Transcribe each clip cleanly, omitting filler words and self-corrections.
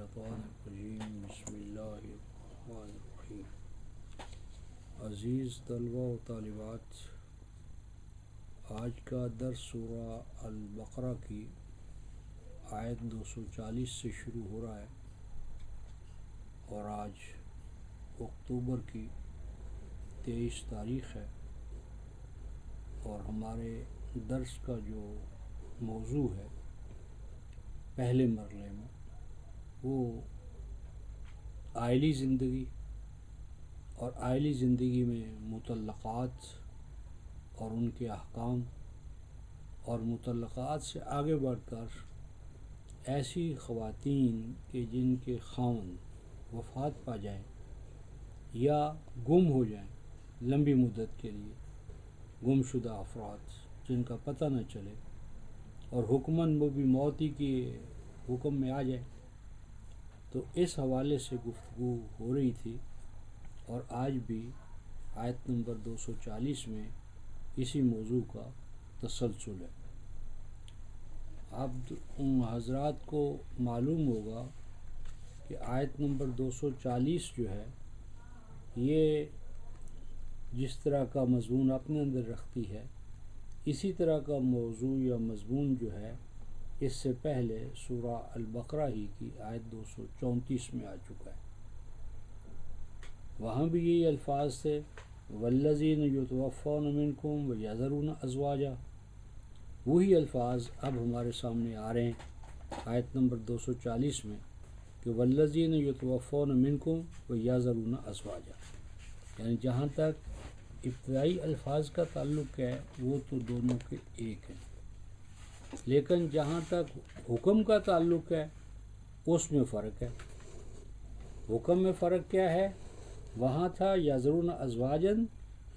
الشیطان الرجیم بسم اللہ الرحمن الرحیم۔ عزیز طلبہ و طالبات، آج کا درس سورہ البقرہ کی آیت 240 سے شروع ہو رہا ہے اور آج اکتوبر کی 23 تاریخ ہے، اور ہمارے درس کا جو موضوع ہے پہلے مرحلے میں وہ عائلی زندگی اور عائلی زندگی میں مطلقات اور ان کے احکام، اور مطلقات سے آگے بڑھ کر ایسی خواتین کہ جن کے خاوند وفات پا جائیں یا گم ہو جائیں لمبی مدت کے لیے، گم شدہ افراد جن کا پتہ نہ چلے اور حکماً وہ بھی موتی کے حکم میں آ جائے، تو اس حوالے سے گفتگو ہو رہی تھی، اور آج بھی آیت نمبر 240 میں اسی موضوع کا تسلسل ہے۔ اب ان حضرات کو معلوم ہوگا کہ آیت نمبر 240 جو ہے یہ جس طرح کا مضمون اپنے اندر رکھتی ہے، اسی طرح کا موضوع یا مضمون جو ہے اس سے پہلے سورہ البقرہ ہی کی آیت 234 میں آ چکا ہے۔ وہاں بھی یہی الفاظ تھے، والذین یتوفون منکم ویذرون ازواجا، وہی الفاظ اب ہمارے سامنے آ رہے ہیں آیت نمبر 240 میں کہ والذین یتوفون منکم ویذرون ازواجا، یعنی جہاں تک ابتدائی الفاظ کا تعلق ہے وہ تو دونوں کے ایک ہیں، لیکن جہاں تک حکم کا تعلق ہے اس میں فرق ہے۔ حکم میں فرق کیا ہے؟ وہاں تھا یذرون ازواجن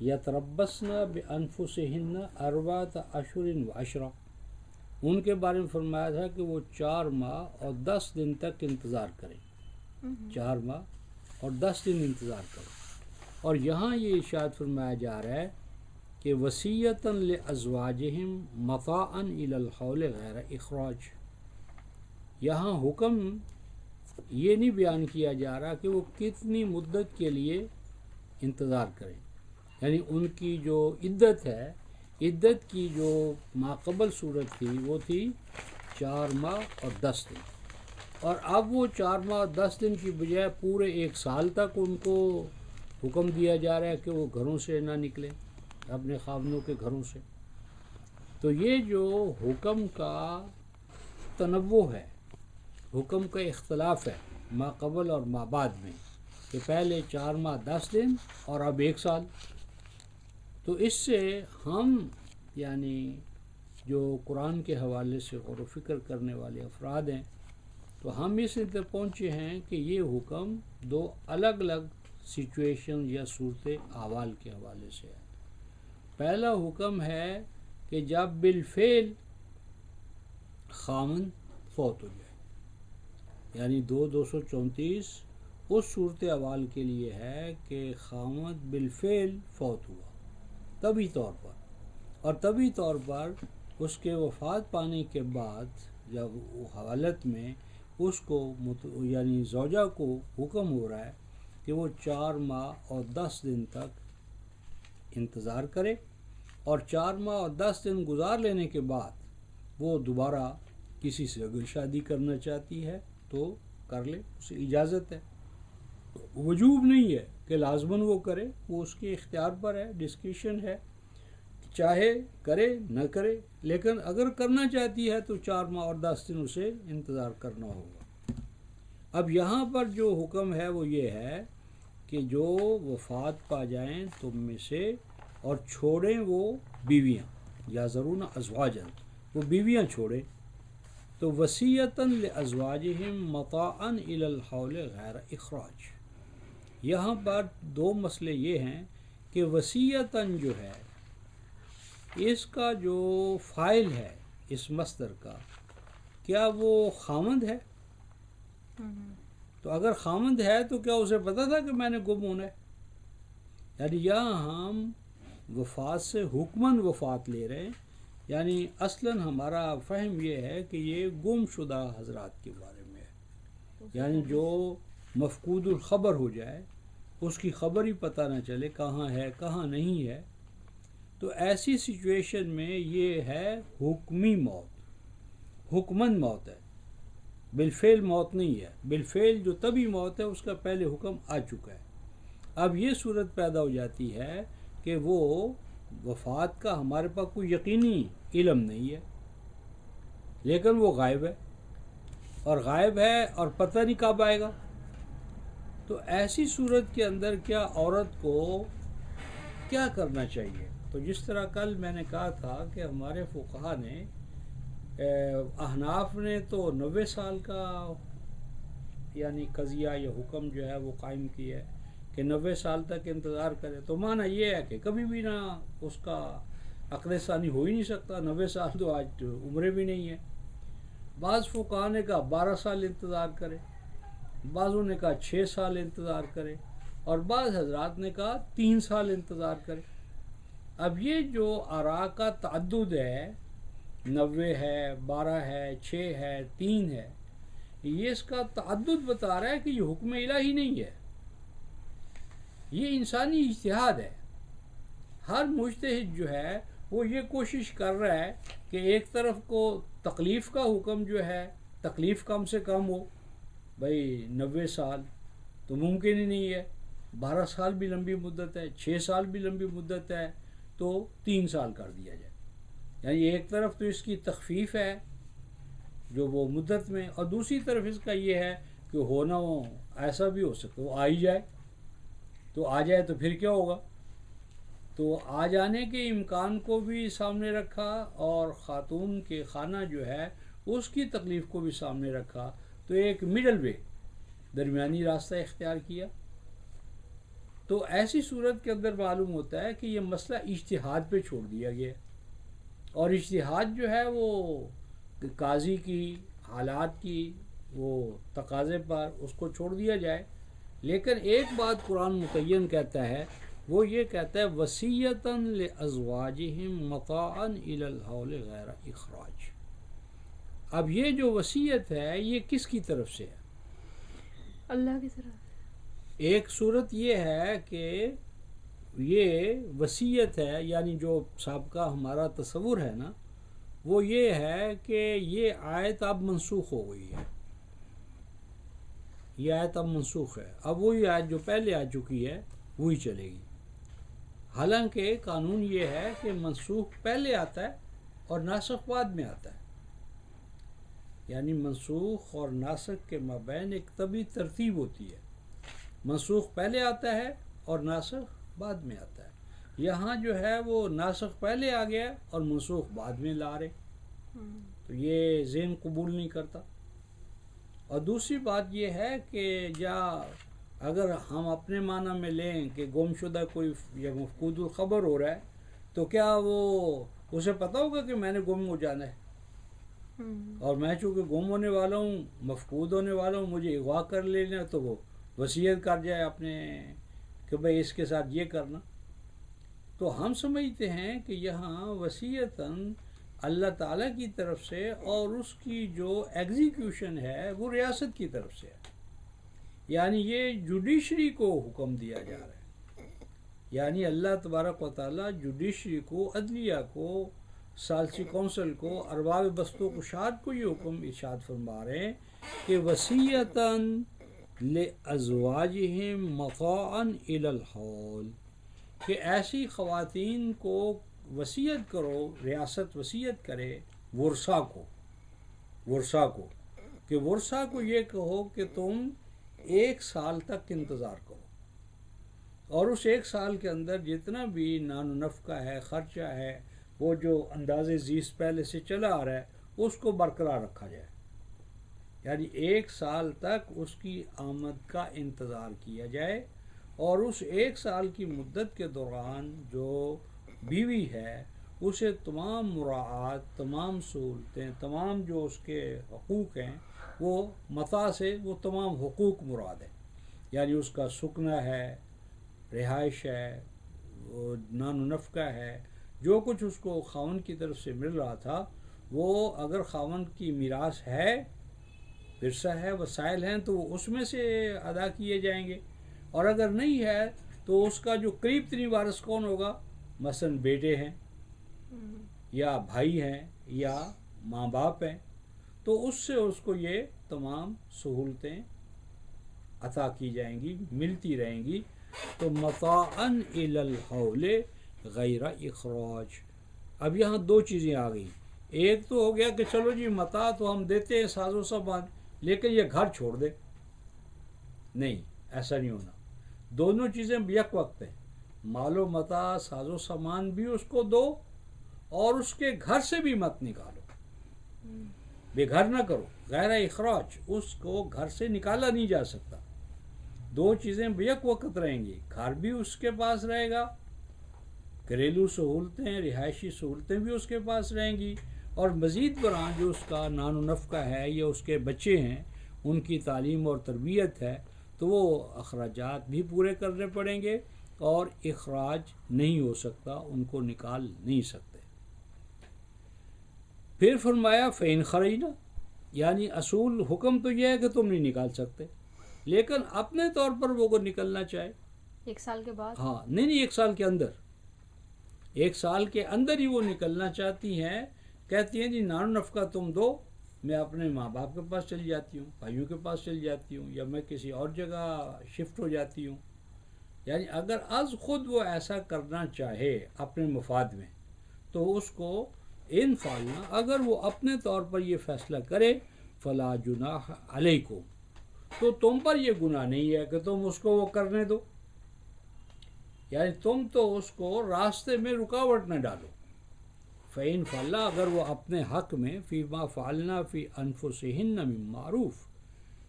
یتربصن بانفسہن اربعۃ اشہر وعشرہ، ان کے بارے میں فرمایا تھا کہ وہ 4 ماہ اور 10 دن تک انتظار کریں، 4 ماہ اور 10 دن انتظار کریں۔ اور یہاں یہ ارشاد فرمایا جا رہا ہے کہ وصیۃً لازواجہم متاعًا الی الحول غیر اخراج، یہاں حکم یہ نہیں بیان کیا جا رہا کہ وہ کتنی مدت کے لیے انتظار کریں، یعنی ان کی جو عدت ہے، عدت کی جو ماقبل صورت تھی وہ تھی 4 ماہ اور 10 دن، اور اب وہ 4 ماہ اور 10 دن کی بجائے پورے 1 سال تک ان کو حکم دیا جا رہا ہے کہ وہ گھروں سے نہ نکلیں، اپنے خاوندوں کے گھروں سے۔ تو یہ جو حکم کا تنوع ہے، حکم کا اختلاف ہے ما قبل اور ما بعد میں، کہ پہلے 4 ماہ 10 دن اور اب 1 سال، تو اس سے ہم یعنی جو قرآن کے حوالے سے غور و فکر کرنے والے افراد ہیں تو ہم اس طرح پہنچے ہیں کہ یہ حکم 2 الگ الگ سچویشن یا صورت احوال کے حوالے سے ہے۔ پہلا حکم ہے کہ جب بالفعل خاوند فوت ہو جائے، یعنی 234 اس صورت احوال کے لیے ہے کہ خاوند بالفعل فوت ہوا طبی طور پر، اور طبی طور پر اس کے وفات پانے کے بعد جب حالت میں اس کو یعنی زوجہ کو حکم ہو رہا ہے کہ وہ 4 ماہ اور 10 دن تک انتظار کرے، اور 4 ماہ اور 10 دن گزار لینے کے بعد وہ دوبارہ کسی سے اگر شادی کرنا چاہتی ہے تو کر لے، اسے اجازت ہے، وجوب نہیں ہے کہ لازماً وہ کرے، وہ اس کے اختیار پر ہے، ڈسکریشن ہے، چاہے کرے نہ کرے، لیکن اگر کرنا چاہتی ہے تو 4 ماہ اور 10 دن اسے انتظار کرنا ہوگا۔ اب یہاں پر جو حکم ہے وہ یہ ہے کہ جو وفات پا جائیں تم میں سے اور چھوڑیں وہ بیویاں، یذرون ازواجا، وہ بیویاں چھوڑیں، تو وصیۃً لازواجہم متاعًا الی الحول غیر اخراج، یہاں پر 2 مسئلے یہ ہیں کہ وصیۃً جو ہے اس کا جو فاعل ہے اس مصدر کا، کیا وہ خاوند ہے؟ تو اگر خاوند ہے تو کیا اسے پتہ تھا کہ میں نے گم ہونا ہے؟ یعنی یہاں ہم وفات سے حکماً وفات لے رہے ہیں، یعنی اصلاً ہمارا فہم یہ ہے کہ یہ گم شدہ حضرات کے بارے میں ہے، یعنی جو مفقود الخبر ہو جائے، اس کی خبر ہی پتہ نہ چلے کہاں ہے کہاں نہیں ہے، تو ایسی سچویشن میں یہ ہے حکمی موت، حکمن موت ہے، بالفعل موت نہیں ہے۔ بالفعل جو طبی موت ہے اس کا پہلے حکم آ چکا ہے۔ اب یہ صورت پیدا ہو جاتی ہے کہ وہ وفات کا ہمارے پاس کوئی یقینی علم نہیں ہے، لیکن وہ غائب ہے، اور غائب ہے اور پتہ نہیں کب آئے گا۔ تو ایسی صورت کے اندر کیا عورت کو کیا کرنا چاہیے؟ تو جس طرح کل میں نے کہا تھا کہ ہمارے فقہا نے، احناف نے تو 90 سال کا یعنی قضیہ یا حکم جو ہے وہ قائم کیا ہے کہ 90 سال تک انتظار کرے، تو معنی یہ ہے کہ کبھی بھی نہ اس کا عقد ثانی ہو ہی نہیں سکتا، 90 سال تو آج عمریں بھی نہیں ہے۔ بعض فقہا نے کہا 12 سال انتظار کرے، بعضوں نے کہا 6 سال انتظار کرے، اور بعض حضرات نے کہا 3 سال انتظار کرے۔ اب یہ جو آراء کا تعدد ہے، 90 ہے، 12 ہے، 6 ہے، 3 ہے، یہ اس کا تعدد بتا رہا ہے کہ یہ حکم الہی نہیں ہے، یہ انسانی اجتہاد ہے۔ ہر مجتہد جو ہے وہ یہ کوشش کر رہا ہے کہ ایک طرف کو تکلیف کا حکم جو ہے، تکلیف کم سے کم ہو، بھئی 90 سال تو ممکن ہی نہیں ہے، 12 سال بھی لمبی مدت ہے، 6 سال بھی لمبی مدت ہے، تو 3 سال کر دیا جائے۔ یعنی ایک طرف تو اس کی تخفیف ہے جو وہ مدت میں، اور دوسری طرف اس کا یہ ہے کہ ہونا ہو ایسا بھی ہو سکتا ہے وہ آ ہی جائے، تو آ جائے تو پھر کیا ہوگا؟ تو آ جانے کے امکان کو بھی سامنے رکھا، اور خاتون کے خانہ جو ہے اس کی تکلیف کو بھی سامنے رکھا، تو ایک مڈل وے، درمیانی راستہ اختیار کیا۔ تو ایسی صورت کے اندر معلوم ہوتا ہے کہ یہ مسئلہ اجتہاد پہ چھوڑ دیا گیا، اور اجتہاد جو ہے وہ قاضی کی حالات کی وہ تقاضے پر اس کو چھوڑ دیا جائے۔ لیکن ایک بات قرآن متعین کہتا ہے، وہ یہ کہتا ہے وصیۃً لازواجہم متاعًا الی الحول غیر اخراج۔ اب یہ جو وصیت ہے یہ کس کی طرف سے ہے؟ اللہ کی طرف۔ ایک صورت یہ ہے کہ یہ وصیت ہے، یعنی جو سابقہ ہمارا تصور ہے نا، وہ یہ ہے کہ یہ آیت اب منسوخ ہو گئی ہے، یہ آیت اب منسوخ ہے، اب وہی آیت جو پہلے آ چکی ہے وہی چلے گی۔ حالانکہ قانون یہ ہے کہ منسوخ پہلے آتا ہے اور ناسخ بعد میں آتا ہے، یعنی منسوخ اور ناسخ کے مابین ایک طبی ترتیب ہوتی ہے، منسوخ پہلے آتا ہے اور ناسخ بعد میں آتا ہے۔ یہاں جو ہے وہ ناسخ پہلے آ گیا اور منسوخ بعد میں لا رہے، تو یہ ذہن قبول نہیں کرتا۔ اور دوسری بات یہ ہے کہ یا اگر ہم اپنے معنی میں لیں کہ گم شدہ کوئی یا مفقود الخبر ہو رہا ہے، تو کیا وہ اسے پتہ ہوگا کہ میں نے گم ہو جانا ہے، اور میں چونکہ گم ہونے والا ہوں، مفقود ہونے والا ہوں، مجھے اغوا کر لینا، تو وہ وصیت کر جائے اپنے کہ بھئی اس کے ساتھ یہ کرنا۔ تو ہم سمجھتے ہیں کہ یہاں وصیتاً اللہ تعالیٰ کی طرف سے، اور اس کی جو ایگزیکیوشن ہے وہ ریاست کی طرف سے ہے، یعنی یہ جوڈیشری کو حکم دیا جا رہا ہے، یعنی اللہ تبارک و تعالیٰ جوڈیشری کو، عدلیہ کو، ثالثی کونسل کو، ارباب بست و کشاد کو یہ حکم ارشاد فرما رہے ہیں کہ وصیتاً لازواجہم متاعاً الی الحول، کہ ایسی خواتین کو وصیت کرو، ریاست وصیت کرے ورثہ کو کہ ورثہ کو یہ کہو کہ تم 1 سال تک انتظار کرو، اور اس 1 سال کے اندر جتنا بھی نان و نفقہ ہے، خرچہ ہے، وہ جو انداز زیست پہلے سے چلا آ رہا ہے اس کو برقرار رکھا جائے، یعنی 1 سال تک اس کی آمد کا انتظار کیا جائے، اور اس 1 سال کی مدت کے دوران جو بیوی ہے اسے تمام مراعات، تمام سہولتیں، تمام جو اس کے حقوق ہیں، وہ متاع سے وہ تمام حقوق مراد ہیں، یعنی اس کا سکنا ہے، رہائش ہے، نان و نفقہ ہے، جو کچھ اس کو خاوند کی طرف سے مل رہا تھا، وہ اگر خاوند کی میراث ہے ورثہ ہے، وسائل ہیں، تو وہ اس میں سے ادا کیے جائیں گے. اور اگر نہیں ہے تو اس کا جو قریب ترین وارث کون ہوگا؟ مثلاً بیٹے ہیں یا بھائی ہیں یا ماں باپ ہیں، تو اس سے اس کو یہ تمام سہولتیں عطا کی جائیں گی، ملتی رہیں گی. تو متاعاً الی الحول غیر اخراج. اب یہاں دو چیزیں آ گئیں. ایک تو ہو گیا کہ چلو جی متاع تو ہم دیتے ہیں، ساز و سامان، لیکن یہ گھر چھوڑ دے. نہیں، ایسا نہیں ہونا. دونوں چیزیں یک وقت ہیں. مال و متاع، ساز و سامان بھی اس کو دو، اور اس کے گھر سے بھی مت نکالو، بے گھر نہ کرو. غیر اخراج، اس کو گھر سے نکالا نہیں جا سکتا. دو چیزیں بیک وقت رہیں گی. گھر بھی اس کے پاس رہے گا، گھریلو سہولتیں، رہائشی سہولتیں بھی اس کے پاس رہیں گی، اور مزید برآں جو اس کا نان و نفقہ ہے یا اس کے بچے ہیں ان کی تعلیم اور تربیت ہے، تو وہ اخراجات بھی پورے کرنے پڑیں گے، اور اخراج نہیں ہو سکتا، ان کو نکال نہیں سکتے. پھر فرمایا فَإِنْ خَرَجْنَا، یعنی اصول حکم تو یہ ہے کہ تم نہیں نکال سکتے، لیکن اپنے طور پر وہ کو نکلنا چاہے 1 سال کے بعد. ہاں نہیں 1 سال کے اندر، 1 سال کے اندر ہی وہ نکلنا چاہتی ہیں. کہتی ہیں جی نان و نفقہ تم دو، میں اپنے ماں باپ کے پاس چلی جاتی ہوں، بھائیوں کے پاس چلی جاتی ہوں، یا میں کسی اور جگہ شفٹ ہو جاتی ہوں. یعنی اگر از خود وہ ایسا کرنا چاہے اپنے مفاد میں، تو اس کو ان فعلنا، اگر وہ اپنے طور پر یہ فیصلہ کرے، فلا جناح علیکم، تو تم پر یہ گناہ نہیں ہے کہ تم اس کو وہ کرنے دو. یعنی تم تو اس کو راستے میں رکاوٹ نہ ڈالو. فَإِنْ فَعَلْنَا، اگر وہ اپنے حق میں فی ما فعلنا فی انفسہن من معروف،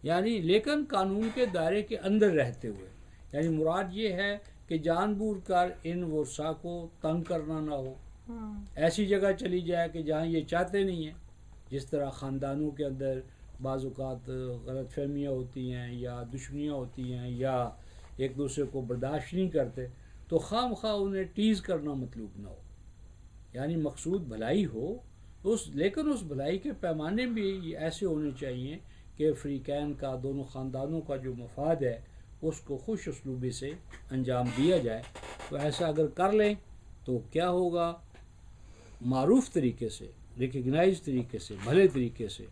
یعنی لیکن قانون کے دائرے کے اندر رہتے ہوئے. یعنی مراد یہ ہے کہ جان بوجھ کر ان ورثاء کو تنگ کرنا نہ ہو، ایسی جگہ چلی جائے کہ جہاں یہ چاہتے نہیں ہیں. جس طرح خاندانوں کے اندر بعض اوقات غلط فہمیاں ہوتی ہیں یا دشمنیاں ہوتی ہیں یا ایک دوسرے کو برداشت نہیں کرتے، تو خام خواہ انہیں ٹیز کرنا مطلوب نہ ہو. یعنی مقصود بھلائی ہو، لیکن اس بھلائی کے پیمانے بھی ایسے ہونے چاہیے کہ فریقین کا، دونوں خاندانوں کا جو مفاد ہے اس کو خوش اسلوبی سے انجام دیا جائے. تو ایسا اگر کر لیں تو کیا ہوگا؟ معروف طریقے سے، ریکگنائز طریقے سے، بھلے طریقے سے.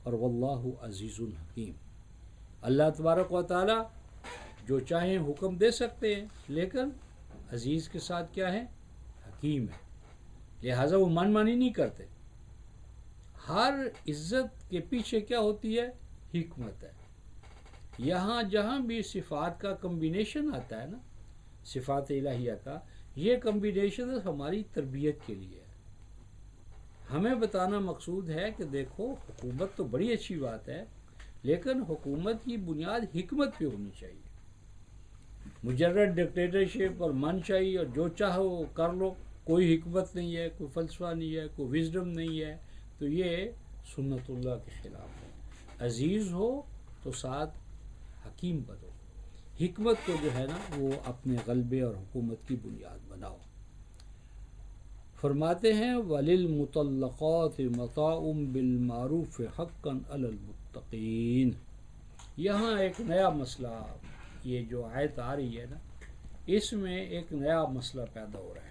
اور واللہ عزیز الحکیم، اللہ تبارک و تعالی جو چاہیں حکم دے سکتے ہیں، لیکن عزیز کے ساتھ کیا ہے؟ حکیم ہے. لہٰذا وہ من مانی نہیں کرتے. ہر عزت کے پیچھے کیا ہوتی ہے؟ حکمت ہے. یہاں جہاں بھی صفات کا کمبینیشن آتا ہے نا، صفات الہیہ کا، یہ کمبینیشن ہماری تربیت کے لیے ہے. ہمیں بتانا مقصود ہے کہ دیکھو حکومت تو بڑی اچھی بات ہے، لیکن حکومت کی بنیاد حکمت پہ ہونی چاہیے. مجرد ڈکٹیٹرشپ اور من چاہیے اور جو چاہو وہ کر لو، کوئی حکمت نہیں ہے، کوئی فلسفہ نہیں ہے، کوئی وزڈم نہیں ہے، تو یہ سنت اللہ کے خلاف ہے. عزیز ہو تو ساتھ حکیم بنو. حکمت کو جو ہے نا وہ اپنے غلبے اور حکومت کی بنیاد بناؤ. فرماتے ہیں وَلِلْمُطَلَّقَاتِ مَتَاعٌ بِالْمَعْرُوفِ حَقًّا عَلَى الْمُتَّقِينَ. یہاں ایک نیا مسئلہ، یہ جو آیت آ رہی ہے نا، اس میں ایک نیا مسئلہ پیدا ہو رہا ہے.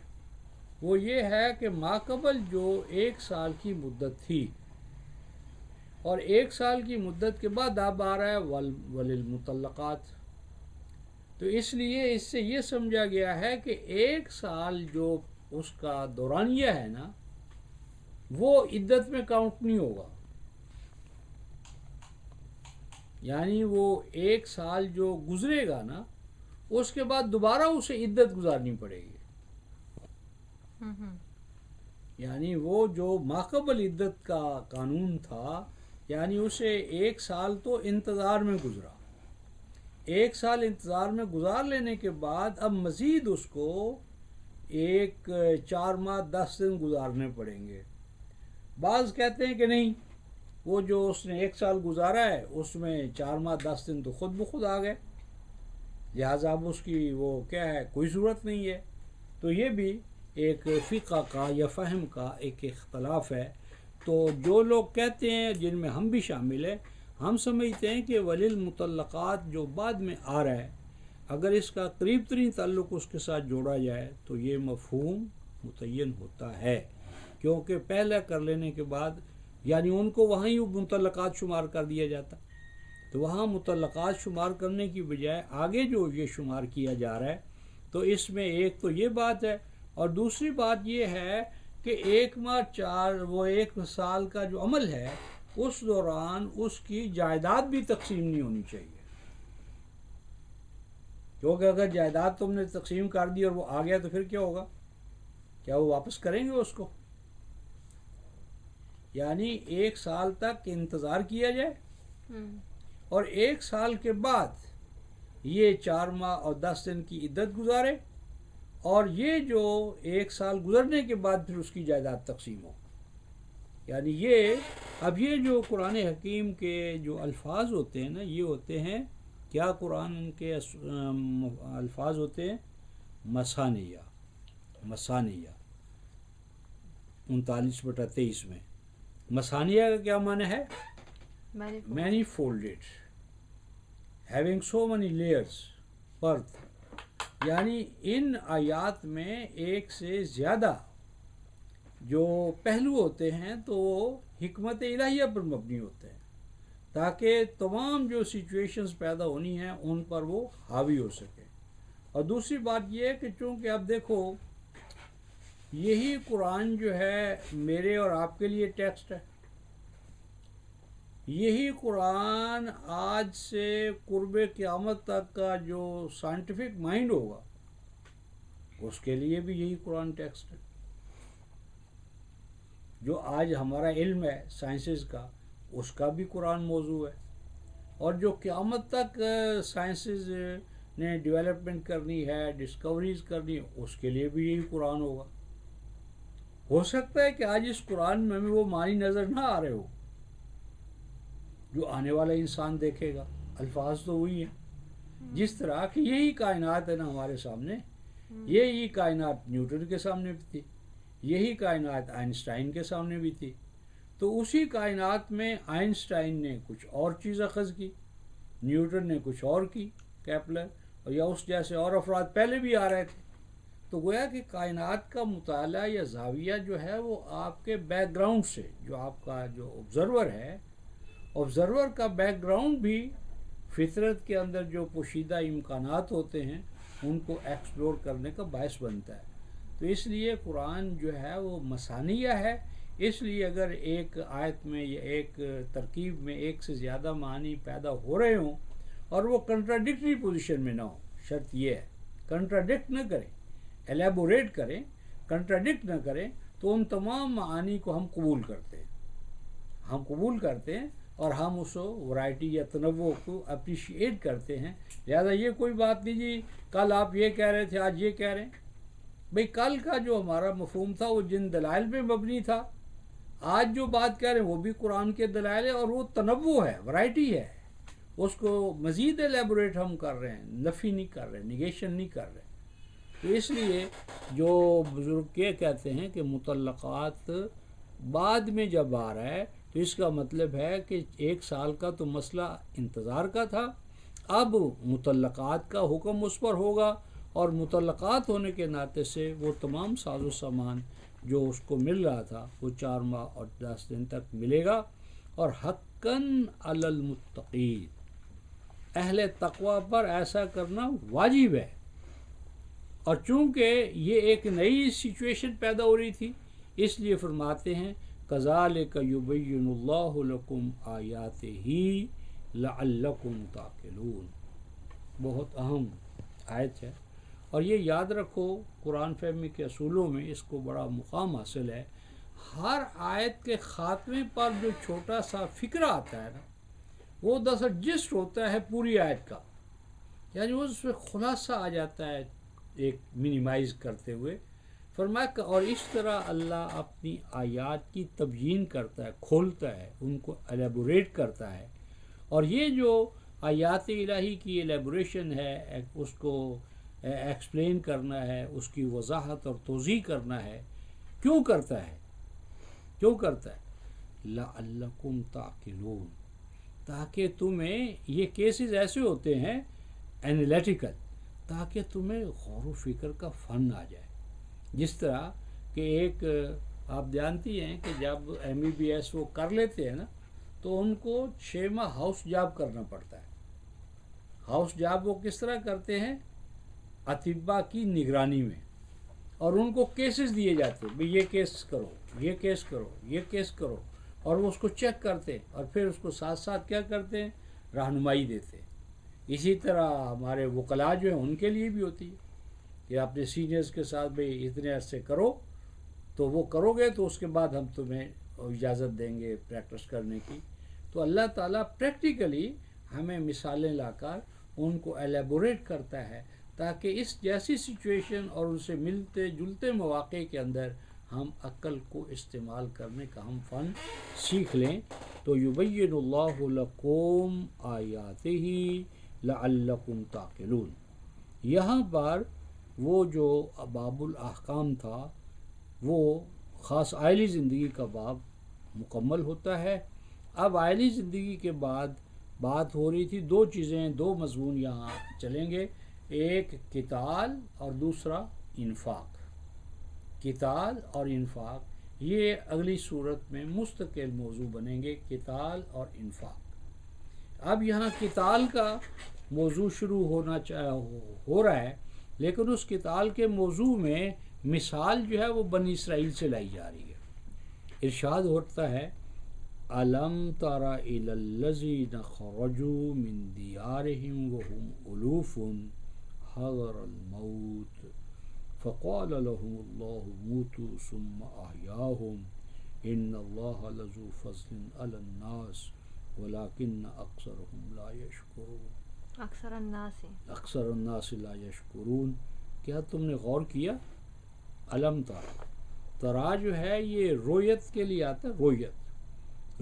وہ یہ ہے کہ ماقبل جو 1 سال کی مدت تھی، اور 1 سال کی مدت کے بعد اب آ رہا ہے وَلِلْمُطَلَّقَاتِ. تو اس لیے اس سے یہ سمجھا گیا ہے کہ 1 سال جو اس کا دورانیہ ہے نا، وہ عدت میں کاؤنٹ نہیں ہوگا. یعنی وہ 1 سال جو گزرے گا نا، اس کے بعد دوبارہ اسے عدت گزارنی پڑے گی. یعنی وہ جو ماقبل عدت کا قانون تھا، یعنی اسے 1 سال تو انتظار میں گزرا. 1 سال انتظار میں گزار لینے کے بعد اب مزید اس کو 4 ماہ 10 دن گزارنے پڑیں گے. بعض کہتے ہیں کہ نہیں، وہ جو اس نے 1 سال گزارا ہے اس میں 4 ماہ 10 دن تو خود بخود آ گئے، لہٰذا اب اس کی وہ کیا ہے، کوئی ضرورت نہیں ہے. تو یہ بھی ایک فقہ کا یا فہم کا ایک اختلاف ہے. تو جو لوگ کہتے ہیں، جن میں ہم بھی شامل ہیں، ہم سمجھتے ہیں کہ وللمطلقات جو بعد میں آ رہا ہے، اگر اس کا قریب ترین تعلق اس کے ساتھ جوڑا جائے تو یہ مفہوم متعین ہوتا ہے، کیونکہ پہلا کر لینے کے بعد یعنی ان کو وہاں ہی مطلقات شمار کر دیا جاتا، تو وہاں مطلقات شمار کرنے کی بجائے آگے جو یہ شمار کیا جا رہا ہے، تو اس میں ایک تو یہ بات ہے، اور دوسری بات یہ ہے کہ 1 سال کا جو عمل ہے اس دوران اس کی جائیداد بھی تقسیم نہیں ہونی چاہیے، کیونکہ اگر جائیداد تم نے تقسیم کر دی اور وہ آ گیا تو پھر کیا ہوگا؟ کیا وہ واپس کریں گے اس کو؟ یعنی 1 سال تک انتظار کیا جائے اور 1 سال کے بعد یہ 4 ماہ اور 10 دن کی عدت گزارے، اور یہ جو 1 سال گزرنے کے بعد پھر اس کی جائیداد تقسیم ہو۔ یعنی اب یہ جو قرآن حکیم کے جو الفاظ ہوتے ہیں نا، یہ ہوتے ہیں کیا؟ قرآن کے الفاظ ہوتے ہیں مسانیہ 39/23 میں۔ مسانیہ کا کیا معنی ہے؟ Many folded, having so many layers, پرت، یعنی ان آیات میں ایک سے زیادہ جو پہلو ہوتے ہیں تو وہ حکمت الہیہ پر مبنی ہوتے ہیں، تاکہ تمام جو سچویشنز پیدا ہونی ہیں ان پر وہ حاوی ہو سکے۔ اور دوسری بات یہ ہے کہ چونکہ اب دیکھو یہی قرآن جو ہے میرے اور آپ کے لیے ٹیکسٹ ہے، یہی قرآن آج سے قرب قیامت تک کا جو سائنٹیفک مائنڈ ہوگا اس کے لیے بھی یہی قرآن ٹیکسٹ ہے۔ جو آج ہمارا علم ہے سائنسز کا، اس کا بھی قرآن موضوع ہے، اور جو قیامت تک سائنسز نے ڈیولپمنٹ کرنی ہے، ڈسکوریز کرنی ہے، اس کے لیے بھی یہی قرآن ہوگا۔ ہو سکتا ہے کہ آج اس قرآن میں ہمیں وہ معنی نظر نہ آ رہے ہو جو آنے والا انسان دیکھے گا، الفاظ تو وہی ہیں۔ جس طرح کہ یہی کائنات ہے نا ہمارے سامنے، یہی کائنات نیوٹن کے سامنے بھی تھی، یہی کائنات آئنسٹائن کے سامنے بھی تھی، تو اسی کائنات میں آئنسٹائن نے کچھ اور چیز اخذ کی، نیوٹن نے کچھ اور کی، کیپلر اور یا اس جیسے اور افراد پہلے بھی آ رہے تھے۔ تو گویا کہ کائنات کا مطالعہ یا زاویہ جو ہے وہ آپ کے بیک گراؤنڈ سے، جو آپ کا جو آبزرور ہے، آبزرور کا بیک گراؤنڈ بھی فطرت کے اندر جو پوشیدہ امکانات ہوتے ہیں ان کو ایکسپلور کرنے کا باعث بنتا ہے۔ تو اس لیے قرآن جو ہے وہ مسانیہ ہے، اس لیے اگر ایک آیت میں یا ایک ترکیب میں ایک سے زیادہ معنی پیدا ہو رہے ہوں اور وہ کنٹراڈکٹری پوزیشن میں نہ ہو، شرط یہ ہے کنٹراڈکٹ نہ کریں، ایلیبوریٹ کریں، کنٹراڈکٹ نہ کریں، تو ان تمام معانی کو ہم قبول کرتے ہیں اور ہم اس ورائٹی یا تنوع کو اپریشیٹ کرتے ہیں۔ لہذا یہ کوئی بات نہیں جی کل آپ یہ کہہ رہے تھے آج یہ کہہ رہے ہیں، بھئی کل کا جو ہمارا مفہوم تھا وہ جن دلائل پہ مبنی تھا، آج جو بات کہہ رہے ہیں وہ بھی قرآن کے دلائل ہے، اور وہ تنوع ہے، ورائٹی ہے، اس کو مزید ایلیبوریٹ ہم کر رہے ہیں، نفی نہیں کر رہے، نیگیشن نہیں کر رہے۔ تو اس لیے جو بزرگ یہ کہتے ہیں کہ مطلقات بعد میں جب آ رہا ہے تو اس کا مطلب ہے کہ 1 سال کا تو مسئلہ انتظار کا تھا، اب مطلقات کا حکم اس پر ہوگا، اور مطلقات ہونے کے ناطے سے وہ تمام ساز و سامان جو اس کو مل رہا تھا وہ 4 ماہ اور 10 دن تک ملے گا۔ اور حقاً علی المتقین، اہل تقوی پر ایسا کرنا واجب ہے۔ اور چونکہ یہ ایک نئی سچویشن پیدا ہو رہی تھی، اس لیے فرماتے ہیں کذالک یبین اللہ لکم آیاتہ لعلکم تعقلون۔ بہت اہم آیت ہے، اور یہ یاد رکھو قرآن فہمی کے اصولوں میں اس کو بڑا مقام حاصل ہے۔ ہر آیت کے خاتمے پر جو چھوٹا سا فکرہ آتا ہے نا، وہ دراصل جسٹ ہوتا ہے پوری آیت کا، یعنی اس میں خلاصہ آ جاتا ہے ایک منیمائز کرتے ہوئے۔ فرمایا کہ اور اس طرح اللہ اپنی آیات کی تبیین کرتا ہے، کھولتا ہے، ان کو ایلیبوریٹ کرتا ہے، اور یہ جو آیات الہی کی ایلیبوریشن ہے، اس کو ایکسپلین کرنا ہے، اس کی وضاحت اور توضیح کرنا ہے، کیوں کرتا ہے؟ لعلکم تعقلون، تاکہ تمہیں یہ کیسز ایسے ہوتے ہیں انالیٹیکل، تاکہ تمہیں غور و فکر کا فن آ جائے. جس طرح کہ ایک آپ جانتی ہیں کہ جب MBBS وہ کر لیتے ہیں نا تو ان کو 6 ماہ ہاؤس جاب کرنا پڑتا ہے. ہاؤس جاب وہ کس طرح کرتے ہیں؟ اطباء کی نگرانی میں، اور ان کو کیسز دیے جاتے ہیں، بھئی یہ کیس کرو، یہ کیس کرو، یہ کیس کرو، اور وہ اس کو چیک کرتے اور پھر اس کو ساتھ ساتھ کیا کرتے ہیں؟ رہنمائی دیتے. اسی طرح ہمارے وکلاء جو ہیں ان کے لیے بھی ہوتی ہے کہ اپنے سینئرز کے ساتھ بھئی اتنے عرصے کرو، تو وہ کرو گے تو اس کے بعد ہم تمہیں اجازت دیں گے پریکٹس کرنے کی. تو اللہ تعالیٰ پریکٹیکلی ہمیں مثالیں لا کر ان کو ایلیبوریٹ کرتا ہے تاکہ اس جیسی سچویشن اور ان سے ملتے جلتے مواقع کے اندر ہم عقل کو استعمال کرنے کا ہم فن سیکھ لیں. تو یبین اللہ لکم آیاتہ لعلکم تعقلون. یہاں پر وہ جو باب الاحکام تھا وہ خاص عائلی زندگی کا باب مکمل ہوتا ہے. اب عائلی زندگی کے بعد بات ہو رہی تھی 2 چیزیں، 2 مضمون یہاں چلیں گے، ایک قتال اور دوسرا انفاق. قتال اور انفاق یہ اگلی صورت میں مستقل موضوع بنیں گے، قتال اور انفاق. اب یہاں قتال کا موضوع شروع ہو رہا ہے، لیکن اس قتال کے موضوع میں مثال جو ہے وہ بنی اسرائیل سے لائی جا رہی ہے. ارشاد ہوتا ہے أَلَمْ تَرَ إِلَى الَّذِينَ خَرَجُوا مِنْ دِيَارِهِمْ وَهُمْ أُلُوفٌ حَذَرَ الْمَوْتِ فَقَالَ لَهُمُ اللَّهُ مُوتُوا ثُمَّ أَحْيَاهُمْ إِنَّ اللَّهَ لَذُو فَضْلٍ عَلَى النَّاسِ وَلَكِنَّ أَكْثَرَهُمْ لَا يَشْكُرُونَ. اکثر الناس لا یشکرون. کیا تم نے غور کیا؟ علم ترا جو ہے یہ رویت کے لیے آتا ہے.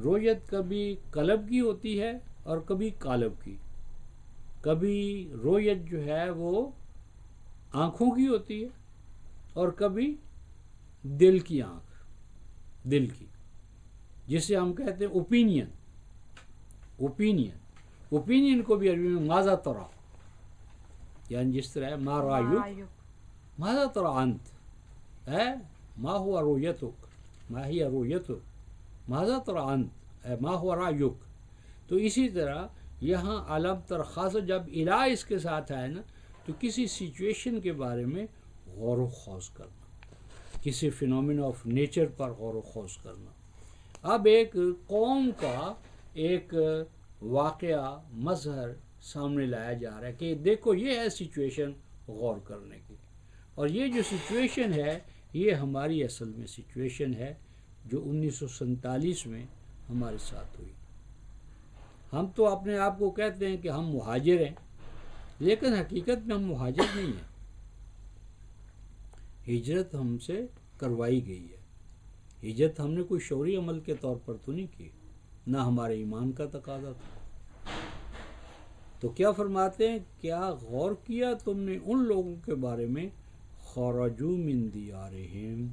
رویت کبھی قلب کی ہوتی ہے اور کبھی قالب کی. کبھی رویت جو ہے وہ آنکھوں کی ہوتی ہے اور کبھی دل کی آنکھ، دل کی، جسے ہم کہتے ہیں اوپینین. اوپینین کو بھی عربی میں ماذا ترا، یعنی جس طرح ما رایک، ماذا ترا انت، ما ہوا رویتک، ما ہی رویتک، ماذا ترا انت، ما ہوا رایک. تو اسی طرح یہاں علم تر خاص جب الہ اس کے ساتھ آئے نا تو کسی سچویشن کے بارے میں غور و خوض کرنا، کسی فینومینا آف نیچر پر غور و خوض کرنا. اب ایک قوم کا ایک واقعہ مظہر سامنے لایا جا رہا ہے کہ دیکھو یہ ہے سچویشن غور کرنے کی، اور یہ جو سچویشن ہے یہ ہماری اصل میں سچویشن ہے جو 1947 میں ہمارے ساتھ ہوئی. ہم تو اپنے آپ کو کہتے ہیں کہ ہم مہاجر ہیں، لیکن حقیقت میں ہم مہاجر نہیں ہیں. ہجرت ہم سے کروائی گئی ہے. ہجرت ہم نے کوئی شعوری عمل کے طور پر تو نہیں کی، نہ ہمارے ایمان کا تقاضا تھا. تو کیا فرماتے ہیں، کیا غور کیا تم نے ان لوگوں کے بارے میں خرجوا من دیارہم،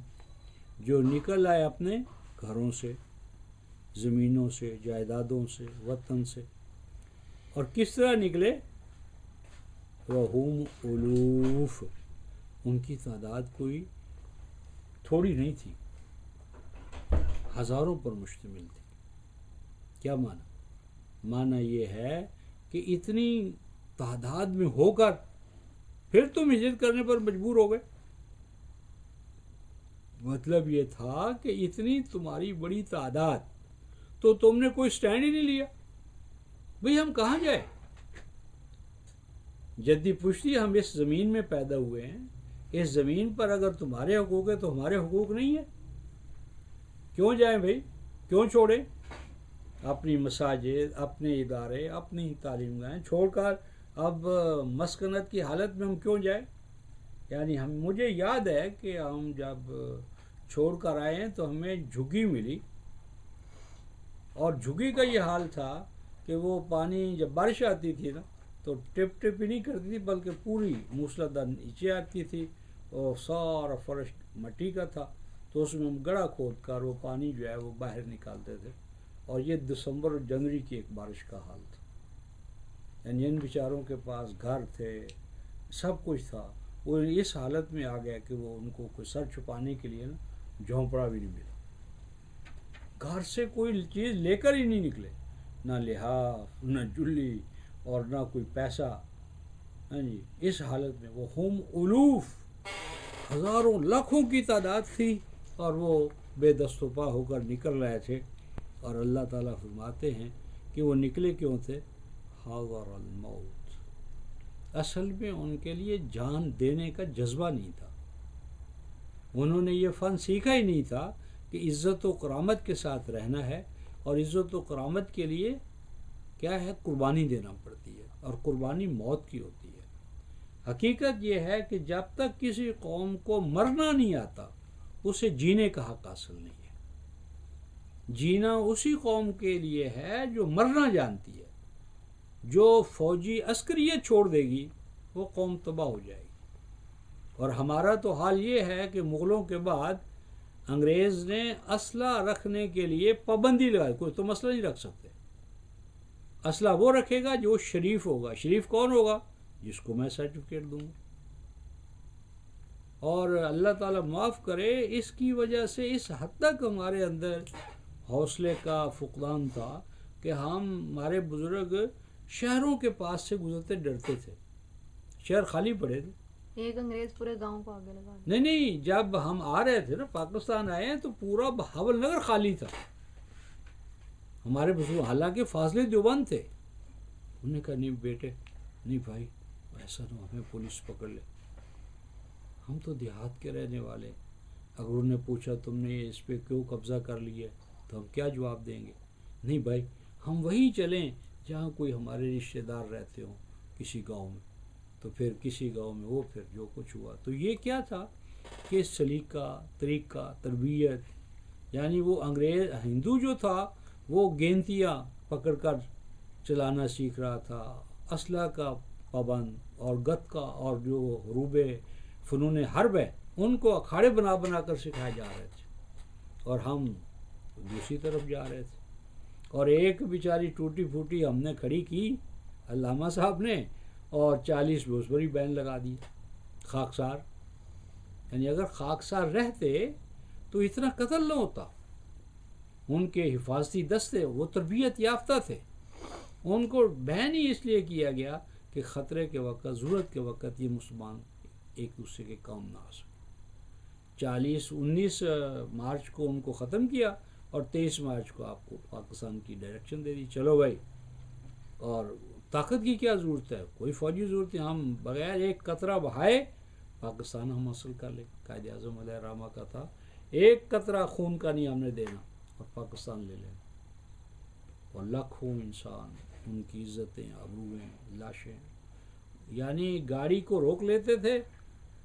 جو نکل آئے اپنے گھروں سے، زمینوں سے، جائیدادوں سے، وطن سے، اور کس طرح نکلے؟ وہم الوف، ان کی تعداد کوئی تھوڑی نہیں تھی، ہزاروں پر مشتمل تھی. کیا معنی یہ ہے کہ اتنی تعداد میں ہو کر پھر تم ہجرت کرنے پر مجبور ہو گئے. مطلب یہ تھا کہ اتنی تمہاری بڑی تعداد تو تم نے کوئی سٹینڈ ہی نہیں لیا. بھئی ہم کہاں جائیں؟ جدی پشتی ہم اس زمین میں پیدا ہوئے ہیں، اس زمین پر اگر تمہارے حقوق ہے تو ہمارے حقوق نہیں ہے. کیوں جائیں بھئی؟ کیوں چھوڑیں اپنی مساجد، اپنے ادارے، اپنی تعلیم گاہیں چھوڑ کر اب مسکنت کی حالت میں ہم کیوں جائیں؟ یعنی مجھے یاد ہے کہ ہم جب چھوڑ کر آئے ہیں تو ہمیں جھگی ملی، اور جھگی کا یہ حال تھا کہ وہ پانی جب بارش آتی تھی نا تو ٹپ ٹپ ہی نہیں کرتی تھی بلکہ پوری موسلادھار نیچے آتی تھی، اور سارا فرش مٹی کا تھا، تو اس میں ہم گڑھا کھود کر وہ پانی جو ہے وہ باہر نکالتے تھے اور یہ دسمبر اور جنوری کی ایک بارش کا حال تھا. یعنی ان بیچاروں کے پاس گھر تھے، سب کچھ تھا، وہ اس حالت میں آ گیا کہ وہ ان کو کوئی سر چھپانے کے لیے نا جھونپڑا بھی نہیں ملا. گھر سے کوئی چیز لے کر ہی نہیں نکلے، نہ لحاف، نہ جلی، اور نہ کوئی پیسہ. ہاں جی، اس حالت میں وہ ہم الوف، ہزاروں لاکھوں کی تعداد تھی، اور وہ بے دست و پا ہو کر نکل رہے تھے. اور اللہ تعالیٰ فرماتے ہیں کہ وہ نکلے کیوں تھے؟ حاضر الموت. اصل میں ان کے لیے جان دینے کا جذبہ نہیں تھا. انہوں نے یہ فن سیکھا ہی نہیں تھا کہ عزت و کرامت کے ساتھ رہنا ہے، اور عزت و کرامت کے لیے کیا ہے؟ قربانی دینا پڑتی ہے، اور قربانی موت کی ہوتی ہے. حقیقت یہ ہے کہ جب تک کسی قوم کو مرنا نہیں آتا اسے جینے کا حق حاصل نہیں ہے. جینا اسی قوم کے لیے ہے جو مرنا جانتی ہے. جو فوجی عسکریت چھوڑ دے گی وہ قوم تباہ ہو جائے گی. اور ہمارا تو حال یہ ہے کہ مغلوں کے بعد انگریز نے اسلحہ رکھنے کے لیے پابندی لگائی. کوئی تو مسئلہ نہیں رکھ سکتے. اسلحہ وہ رکھے گا جو شریف ہوگا. شریف کون ہوگا؟ جس کو میں سرٹیفکیٹ دوں گا. اور اللہ تعالیٰ معاف کرے، اس کی وجہ سے اس حد تک ہمارے اندر حوصلے کا فقدان تھا کہ ہمارے بزرگ شہروں کے پاس سے گزرتے ڈرتے تھے. شہر خالی پڑے تھے. ایک انگریز پورے گاؤں کو آگے لگا. نہیں، جب ہم آ رہے تھے نا، پاکستان آئے ہیں، تو پورا بہاول نگر خالی تھا. ہمارے بزرگ حالانکہ فاضل دیوبند تھے. انہوں نے کہا نہیں بیٹے، نہیں بھائی، ایسا نہ ہمیں پولیس پکڑ لے. ہم تو دیہات کے رہنے والے. اگر انہوں نے پوچھا تم نے اس پہ کیوں قبضہ کر لیا تو ہم کیا جواب دیں گے؟ نہیں بھائی، ہم وہیں چلیں جہاں کوئی ہمارے رشتہ دار رہتے ہوں کسی گاؤں میں. تو پھر کسی گاؤں میں وہ پھر جو کچھ ہوا. تو یہ کیا تھا کہ سلیقہ، طریقہ، تربیت. یعنی وہ انگریز ہندو جو تھا وہ گینتیاں پکڑ کر چلانا سیکھ رہا تھا، اسلحہ کا پابند، اور گت کا، اور جو حروب فنون حرب ہے ان کو اکھاڑے بنا بنا کر سکھائے جا رہے تھے. اور ہم دوسری طرف جا رہے تھے. اور ایک بیچاری ٹوٹی پھوٹی ہم نے کھڑی کی علامہ صاحب نے، اور 40 بھوسبری بین لگا دی خاکسار. یعنی اگر خاکسار رہتے تو اتنا قتل نہ ہوتا. ان کے حفاظتی دستے وہ تربیت یافتہ تھے. ان کو بین ہی اس لیے کیا گیا کہ خطرے کے وقت، ضرورت کے وقت یہ مسلمان ایک دوسرے کے کام نہ آ سکے. 19 مارچ کو ان کو ختم کیا، اور 23 مارچ کو آپ کو پاکستان کی ڈائریکشن دے دی. چلو بھائی، اور طاقت کی کیا ضرورت ہے؟ کوئی فوجی ضرورت نہیں. ہم بغیر ایک قطرہ بہائے پاکستان ہم حاصل کر لیں. قائد اعظم علیہ الرحمہ کا تھا ایک قطرہ خون کا نہیں ہم نے دینا، اور پاکستان لے لینا. اور لاکھوں انسان، ان کی عزتیں، آبروئیں، لاشیں. یعنی گاڑی کو روک لیتے تھے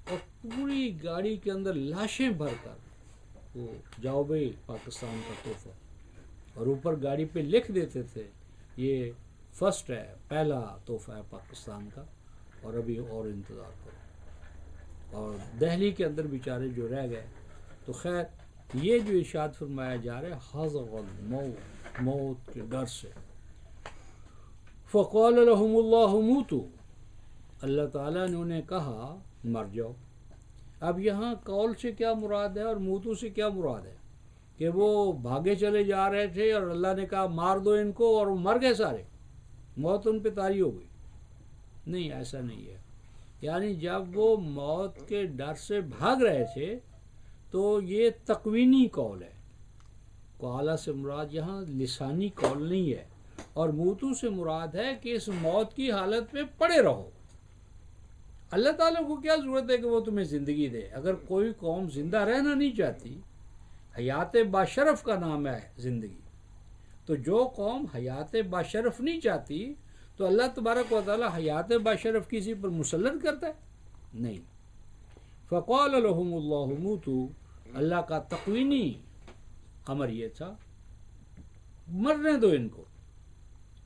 اور پوری گاڑی کے اندر لاشیں بھر کر وہ جاؤ بھائی پاکستان کا تحفہ، اور اوپر گاڑی پہ لکھ دیتے تھے یہ فرسٹ ہے، پہلا تحفہ ہے پاکستان کا، اور ابھی اور انتظار کرو. اور دہلی کے اندر بیچارے جو رہ گئے. تو خیر، یہ جو ارشاد فرمایا جا رہا ہے حاضر الموت، موت کے ڈر سے. فقال لهم اللہ موتوا، اللہ تعالیٰ نے انہیں کہا مر جاؤ. اب یہاں قول سے کیا مراد ہے اور موتو سے کیا مراد ہے؟ کہ وہ بھاگے چلے جا رہے تھے اور اللہ نے کہا مار دو ان کو، اور وہ مر گئے سارے، موت ان پہ طاری ہو گئی؟ نہیں، ایسا نہیں ہے. یعنی جب وہ موت کے ڈر سے بھاگ رہے تھے تو یہ تقوینی قول ہے. قالا سے مراد یہاں لسانی قول نہیں ہے، اور موتو سے مراد ہے کہ اس موت کی حالت میں پڑے رہو. اللہ تعالیٰ کو کیا ضرورت ہے کہ وہ تمہیں زندگی دے؟ اگر کوئی قوم زندہ رہنا نہیں چاہتی، حیات باشرف کا نام ہے زندگی، تو جو قوم حیات باشرف نہیں چاہتی تو اللہ تبارک و تعالیٰ حیات باشرف کسی پر مسلط کرتا ہے؟ نہیں. فقال لهم اللہ موتوا، اللہ کا تقوینی امر یہ تھا مرنے دو ان کو.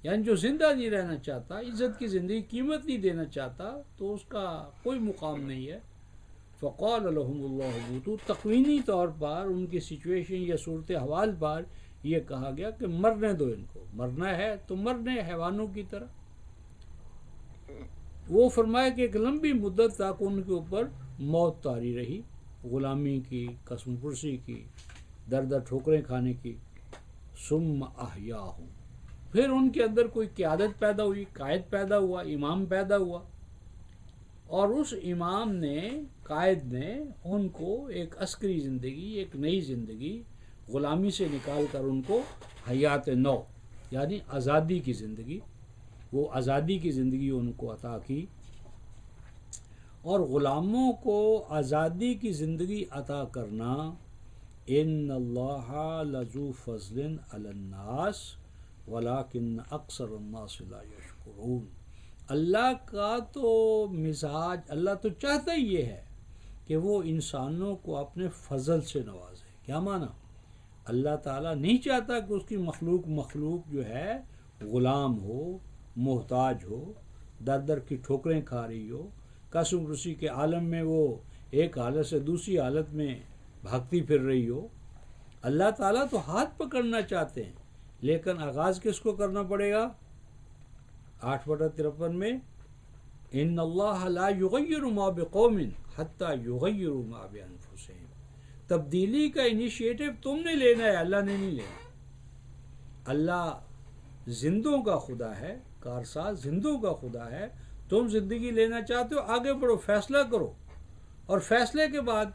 یعنی جو زندہ نہیں رہنا چاہتا، عزت کی زندگی قیمت نہیں دینا چاہتا، تو اس کا کوئی مقام نہیں ہے. فقال لهم اللہ موتوا، تقوینی طور پر ان کی سچویشن یا صورت حوال پر یہ کہا گیا کہ مرنے دو ان کو، مرنا ہے تو مرنے حیوانوں کی طرح۔ وہ فرمایا کہ ایک لمبی مدت تک ان کے اوپر موت طاری رہی، غلامی کی، قسم پرسی کی، در در ٹھوکریں کھانے کی۔ ثم احیاہم، پھر ان کے اندر کوئی قیادت پیدا ہوئی، قائد پیدا ہوا، امام پیدا ہوا، اور اس امام نے، قائد نے ان کو ایک عسکری زندگی، ایک نئی زندگی، غلامی سے نکال کر ان کو حیات نو یعنی آزادی کی زندگی، وہ آزادی کی زندگی ان کو عطا کی۔ اور غلاموں کو آزادی کی زندگی عطا کرنا، ان اللہ لذو فضل علی الناس ولکن اکثر الناس لا یشکرون، اللہ کا تو مزاج، اللہ تو چاہتا ہی یہ ہے کہ وہ انسانوں کو اپنے فضل سے نوازے۔ کیا معنی؟ اللہ تعالیٰ نہیں چاہتا کہ اس کی مخلوق جو ہے غلام ہو، محتاج ہو، در در کی ٹھوکریں کھا رہی ہو، قسم رسی کے عالم میں وہ ایک حالت سے دوسری حالت میں بھاگتی پھر رہی ہو۔ اللہ تعالیٰ تو ہاتھ پکڑنا چاہتے ہیں، لیکن آغاز کس کو کرنا پڑے گا؟ 8/53 میں ان اللہ لا یغیر ما بقوم حتی یغیروا ما بانفسہم، تبدیلی کا انیشیٹو تم نے لینا ہے، اللہ نے نہیں لینا۔ اللہ زندوں کا خدا ہے، کارساز زندوں کا خدا ہے، تم زندگی لینا چاہتے ہو، آگے بڑھو، فیصلہ کرو، اور فیصلے کے بعد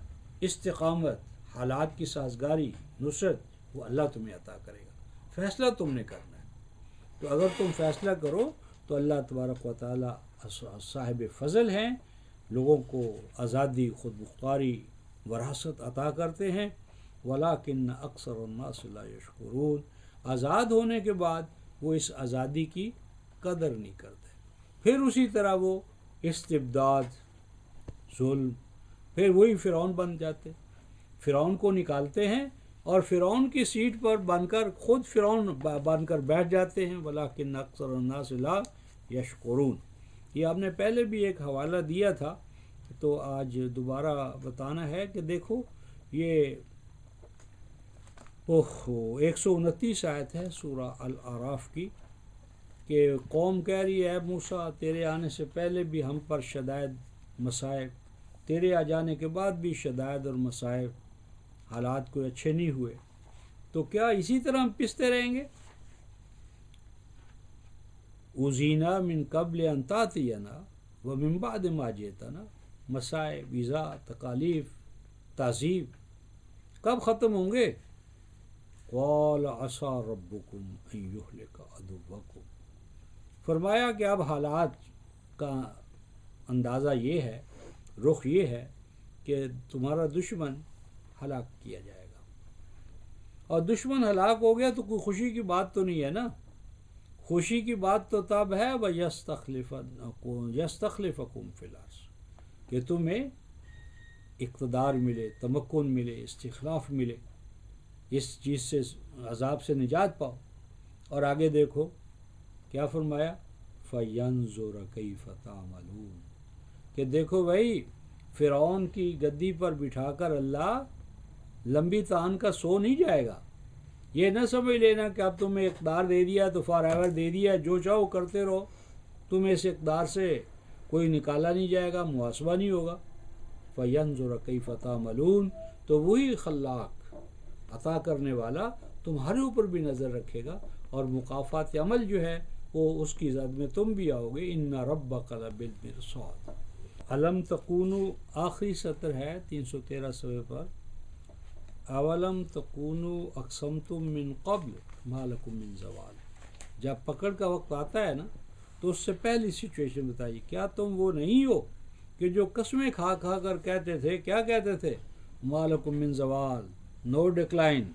استقامت، حالات کی سازگاری، نصرت، وہ اللہ تمہیں عطا کرے گا۔ فیصلہ تم نے کرنا ہے، تو اگر تم فیصلہ کرو تو اللہ تبارک و تعالیٰ صاحب فضل ہیں، لوگوں کو آزادی، خود مختاری، وراثت عطا کرتے ہیں۔ ولیکن اکثر الناس لا یشکرون، آزاد ہونے کے بعد وہ اس آزادی کی قدر نہیں کرتے، پھر اسی طرح وہ استبداد، ظلم، پھر وہی فرعون بن جاتے، فرعون کو نکالتے ہیں اور فرعون کی سیٹ پر بن کر خود فرعون بن کر بیٹھ جاتے ہیں۔ ولیکن اکثر الناس لا یشکرون، یہ آپ نے پہلے بھی ایک حوالہ دیا تھا، تو آج دوبارہ بتانا ہے کہ دیکھو یہ 129 آیت ہے سورہ الاعراف کی، کہ قوم کہہ رہی ہے اے موسیٰ تیرے آنے سے پہلے بھی ہم پر شدائد مصائب، تیرے آ جانے کے بعد بھی شدائد اور مصائب، حالات کوئی اچھے نہیں ہوئے، تو کیا اسی طرح ہم پستے رہیں گے؟ اوذینا من قبل ان تاتینا ومن بعد ما جئتنا، مصائب، ایذا، تکالیف، تعذیب کب ختم ہوں گے؟ قال عسى ربكم ان يهلك عدوكم، فرمایا کہ اب حالات کا اندازہ یہ ہے، رخ یہ ہے کہ تمہارا دشمن ہلاک کیا جائے گا، اور دشمن ہلاک ہو گیا تو کوئی خوشی کی بات تو نہیں ہے نا، خوشی کی بات تو تب ہے وَيَسْتَخْلِفَكُمْ فِي الْأَرْضِ، کہ تمہیں اقتدار ملے، تمکن ملے، استخلاف ملے، اس چیز سے، عذاب سے نجات پاؤ۔ اور آگے دیکھو کیا فرمایا، فَيَنْظُرَ كَيْفَ تَعْمَلُونَ، کہ دیکھو بھائی فرعون کی گدی پر بٹھا کر اللہ لمبی تان کا سو نہیں جائے گا، یہ نہ سمجھ لینا کہ اب تمہیں اقتدار دے دیا تو فار ایور دے دیا، جو چاہو کرتے رہو، تمہیں اس اقتدار سے کوئی نکالا نہیں جائے گا، محاسبہ نہیں ہوگا۔ فَيَنْظُرَ كَيْفَ تَعْمَلُونَ، تو وہی خلاق، عطا کرنے والا تمہارے اوپر بھی نظر رکھے گا، اور مقافات عمل جو ہے وہ اس کی زد میں تم بھی آؤ گے۔ اِنَّ رَبَّكَ لَبِالْمِرْصَادِ، الم تکونوا آخری سطر ہے 313 صفحے پر، اولم تکونوا اقسمتم من قبل ما لکم من زوال، جب پکڑ کا وقت آتا ہے نا تو اس سے پہلی سچویشن بتائیے، کیا تم وہ نہیں ہو کہ جو قسمیں کھا کھا کر کہتے تھے، کیا کہتے تھے، ما لکم من زوال، نو ڈکلائن،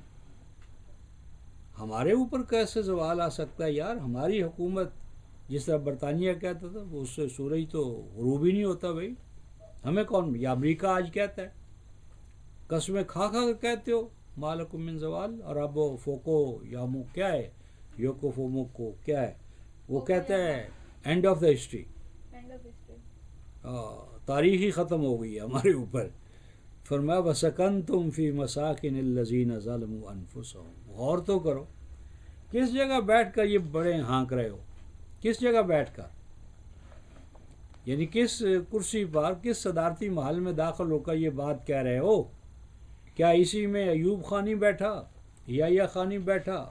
ہمارے اوپر کیسے زوال آ سکتا ہے یار، ہماری حکومت جس طرح برطانیہ کہتا تھا وہ اس سے سورج تو غروب ہی نہیں ہوتا بھائی، ہمیں کون، یا امریکہ آج کہتا ہے، قسمیں کھا کھا کر کہتے ہو ما لکم من زوال، اور اب وہ فوکو یامو کیا ہے، یوکو فوموکو کیا ہے، وہ کہتا ہے اینڈ آف دا ہسٹری، تاریخ ہی ختم ہو گئی ہے ہمارے اوپر۔ فرمایا وسکنتم فی مساکن الذین ظلموا انفسہم، غور تو کرو کس جگہ بیٹھ کر یہ بڑے ہانک رہے ہو، کس جگہ بیٹھ کر، یعنی کس کرسی پر، کس صدارتی محل میں داخل ہو کر یہ بات کہہ رہے ہو؟ کیا اسی میں ایوب خانی بیٹھا، یا خانی بیٹھا،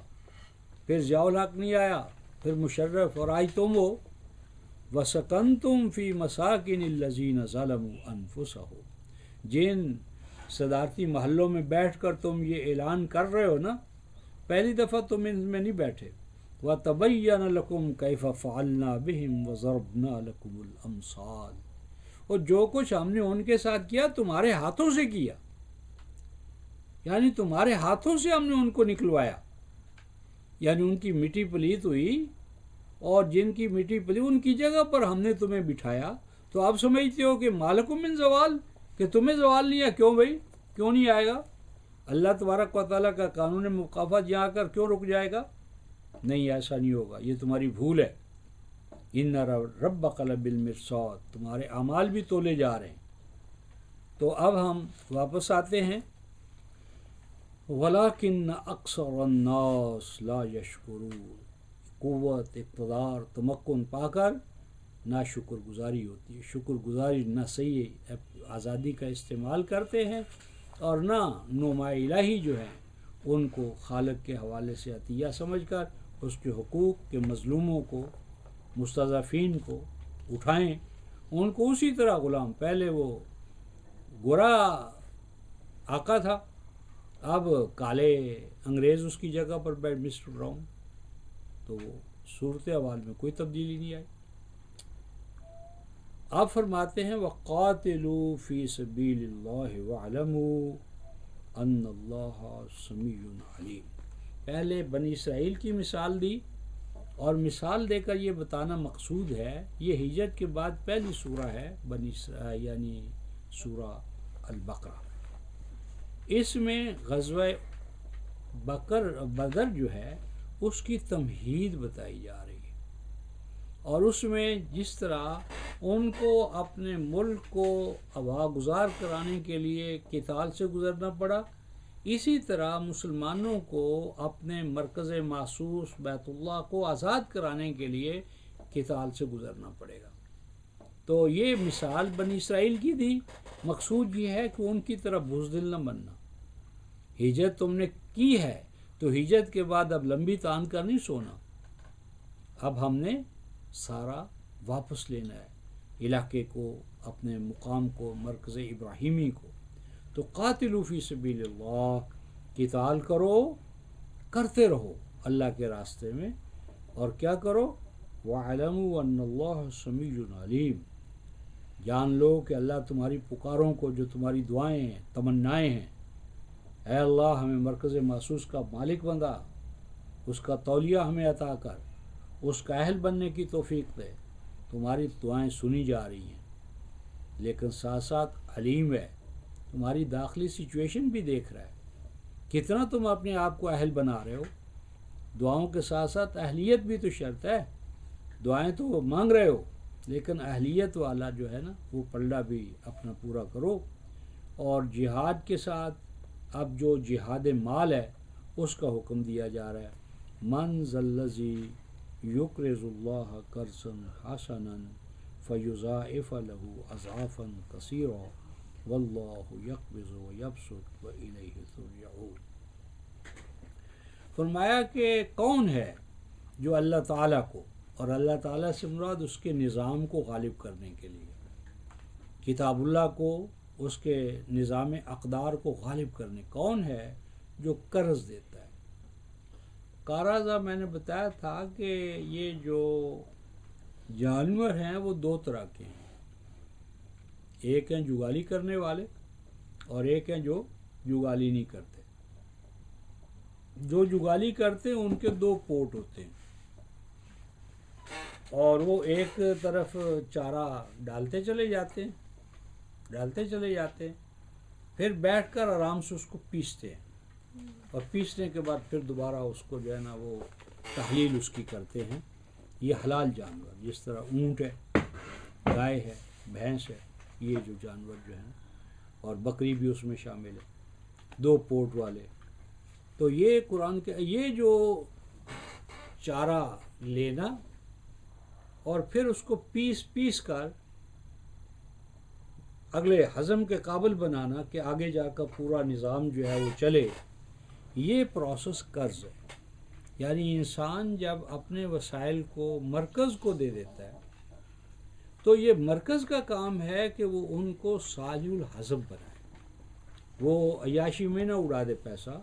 پھر ضیاء الحق نہیں آیا، پھر مشرف، اور آج تم ہو؟ وسکنتم فی مساکن الذین ظلموا انفسہم، جن صدارتی محلوں میں بیٹھ کر تم یہ اعلان کر رہے ہو نا، پہلی دفعہ تم ان میں نہیں بیٹھے، وَتَبَيَّنَ لَكُمْ كَيْفَ فَعَلْنَا بِهِمْ وَضَرَبْنَا لَكُمُ الْأَمْثَالَ، اور جو کچھ ہم نے ان کے ساتھ کیا تمہارے ہاتھوں سے کیا، یعنی تمہارے ہاتھوں سے ہم نے ان کو نکلوایا، یعنی ان کی مٹی پلیت ہوئی، اور جن کی مٹی پلی ان کی جگہ پر ہم نے تمہیں بٹھایا، تو آپ سمجھتے ہو کہ مالکم من زوال، کہ تمہیں زوال نہیں ہے؟ کیوں بھائی، کیوں نہیں آئے گا؟ اللہ تبارک و تعالیٰ کا قانون مقافات یہاں آ کر کیوں رک جائے گا؟ نہیں، ایسا نہیں ہوگا، یہ تمہاری بھول ہے۔ ان ربک لبالمرصاد، تمہارے اعمال بھی تولے جا رہے ہیں۔ تو اب ہم واپس آتے ہیں، وَلَكِنَّ أَكْثَرَ النَّاسِ لَا يَشْكُرُونَ، قوت، اقتدار، تمکن پا کر نہ شکر گزاری ہوتی ہے، شکر گزاری نہ صحیح آزادی کا استعمال کرتے ہیں، اور نہ نماء الہی جو ہے ان کو خالق کے حوالے سے عطیہ سمجھ کر اس کے حقوق کے مظلوموں کو، مستضعفین کو اٹھائیں، ان کو اسی طرح غلام، پہلے وہ گورا آقا تھا، اب کالے انگریز اس کی جگہ پر بیٹھ مسٹر براؤن، تو صورت حوال میں کوئی تبدیلی نہیں آئی۔ آپ فرماتے ہیں وَقَاتِلُوا فِي سَبِيلِ اللَّهِ وَاعْلَمُوا أَنَّ اللَّهَ سَمِيعٌ عَلِيمٌ، پہلے بنی اسرائیل کی مثال دی، اور مثال دے کر یہ بتانا مقصود ہے، یہ ہجرت کے بعد پہلی سورہ ہے بنی اسرائیل، یعنی سورہ البقرہ، اس میں غزوہ بدر جو ہے اس کی تمہید بتائی جا رہی ہے، اور اس میں جس طرح ان کو اپنے ملک کو واگزار کرانے کے لیے قتال سے گزرنا پڑا، اسی طرح مسلمانوں کو اپنے مرکز محسوس بیت اللہ کو آزاد کرانے کے لیے قتال سے گزرنا پڑے گا۔ تو یہ مثال بنی اسرائیل کی دی، مقصود یہ ہے کہ ان کی طرح بزدل نہ بننا۔ ہجرت تم نے کی ہے تو ہجرت کے بعد اب لمبی تان کر نہیں سونا، اب ہم نے سارا واپس لینا ہے علاقے کو، اپنے مقام کو، مرکز ابراہیمی کو۔ تو قاتلوا فی سبیل اللہ، قتال کرو، کرتے رہو اللہ کے راستے میں، اور کیا کرو؟ وَاعْلَمُوا أَنَّ اللَّهَ سَمِيعٌ عَلِيمٌ، جان لو کہ اللہ تمہاری پکاروں کو، جو تمہاری دعائیں ہیں، تمنائیں ہیں، اے اللہ ہمیں مرکز محسوس کا مالک بنا، اس کا تولیہ ہمیں عطا کر، اس کا اہل بننے کی توفیق دے، تمہاری دعائیں سنی جا رہی ہیں، لیکن ساتھ ساتھ علیم ہے، تمہاری داخلی سچویشن بھی دیکھ رہا ہے، کتنا تم اپنے آپ کو اہل بنا رہے ہو۔ دعاؤں کے ساتھ ساتھ اہلیت بھی تو شرط ہے، دعائیں تو وہ مانگ رہے ہو، لیکن اہلیت والا جو ہے نا وہ پلڑا بھی اپنا پورا کرو۔ اور جہاد کے ساتھ اب جو جہاد مال ہے اس کا حکم دیا جا رہا ہے، من ذا الذی یقرض اللہ قرضا حسنا فیضاعف له اضعافا کثیرا واللہ یقبض ویبسط والیہ ترجعون۔ فرمایا کہ کون ہے جو اللہ تعالیٰ کو، اور اللہ تعالیٰ سے مراد اس کے نظام کو غالب کرنے کے لیے، کتاب اللہ کو، اس کے نظام اقدار کو غالب کرنے، کون ہے جو قرض دیتا ہے؟ قرضہ میں نے بتایا تھا کہ یہ جو جانور ہیں وہ دو طرح کے ہیں، ایک ہیں جگالی کرنے والے، اور ایک ہیں جو جگالی نہیں کرتے۔ جو جگالی کرتے ہیں ان کے دو پوٹ ہوتے ہیں، اور وہ ایک طرف چارہ ڈالتے چلے جاتے ہیں، پھر بیٹھ کر آرام سے اس کو پیستے ہیں، اور پیسنے کے بعد پھر دوبارہ اس کو جو ہے نا وہ تحلیل اس کی کرتے ہیں۔ یہ حلال جانور، جس طرح اونٹ ہے، گائے ہے، بھینس ہے، یہ جو جانور جو ہیں اور بکری بھی اس میں شامل ہے، 2 پورٹ والے۔ تو یہ قرآن کے یہ جو چارہ لینا اور پھر اس کو پیس کر اگلے ہضم کے قابل بنانا کہ آگے جا کر پورا نظام جو ہے وہ چلے، یہ پروسیس قرض ہے۔ یعنی انسان جب اپنے وسائل کو مرکز کو دے دیتا ہے تو یہ مرکز کا کام ہے کہ وہ ان کو ساجل الحضب بنائے، وہ عیاشی میں نہ اڑا دے پیسہ،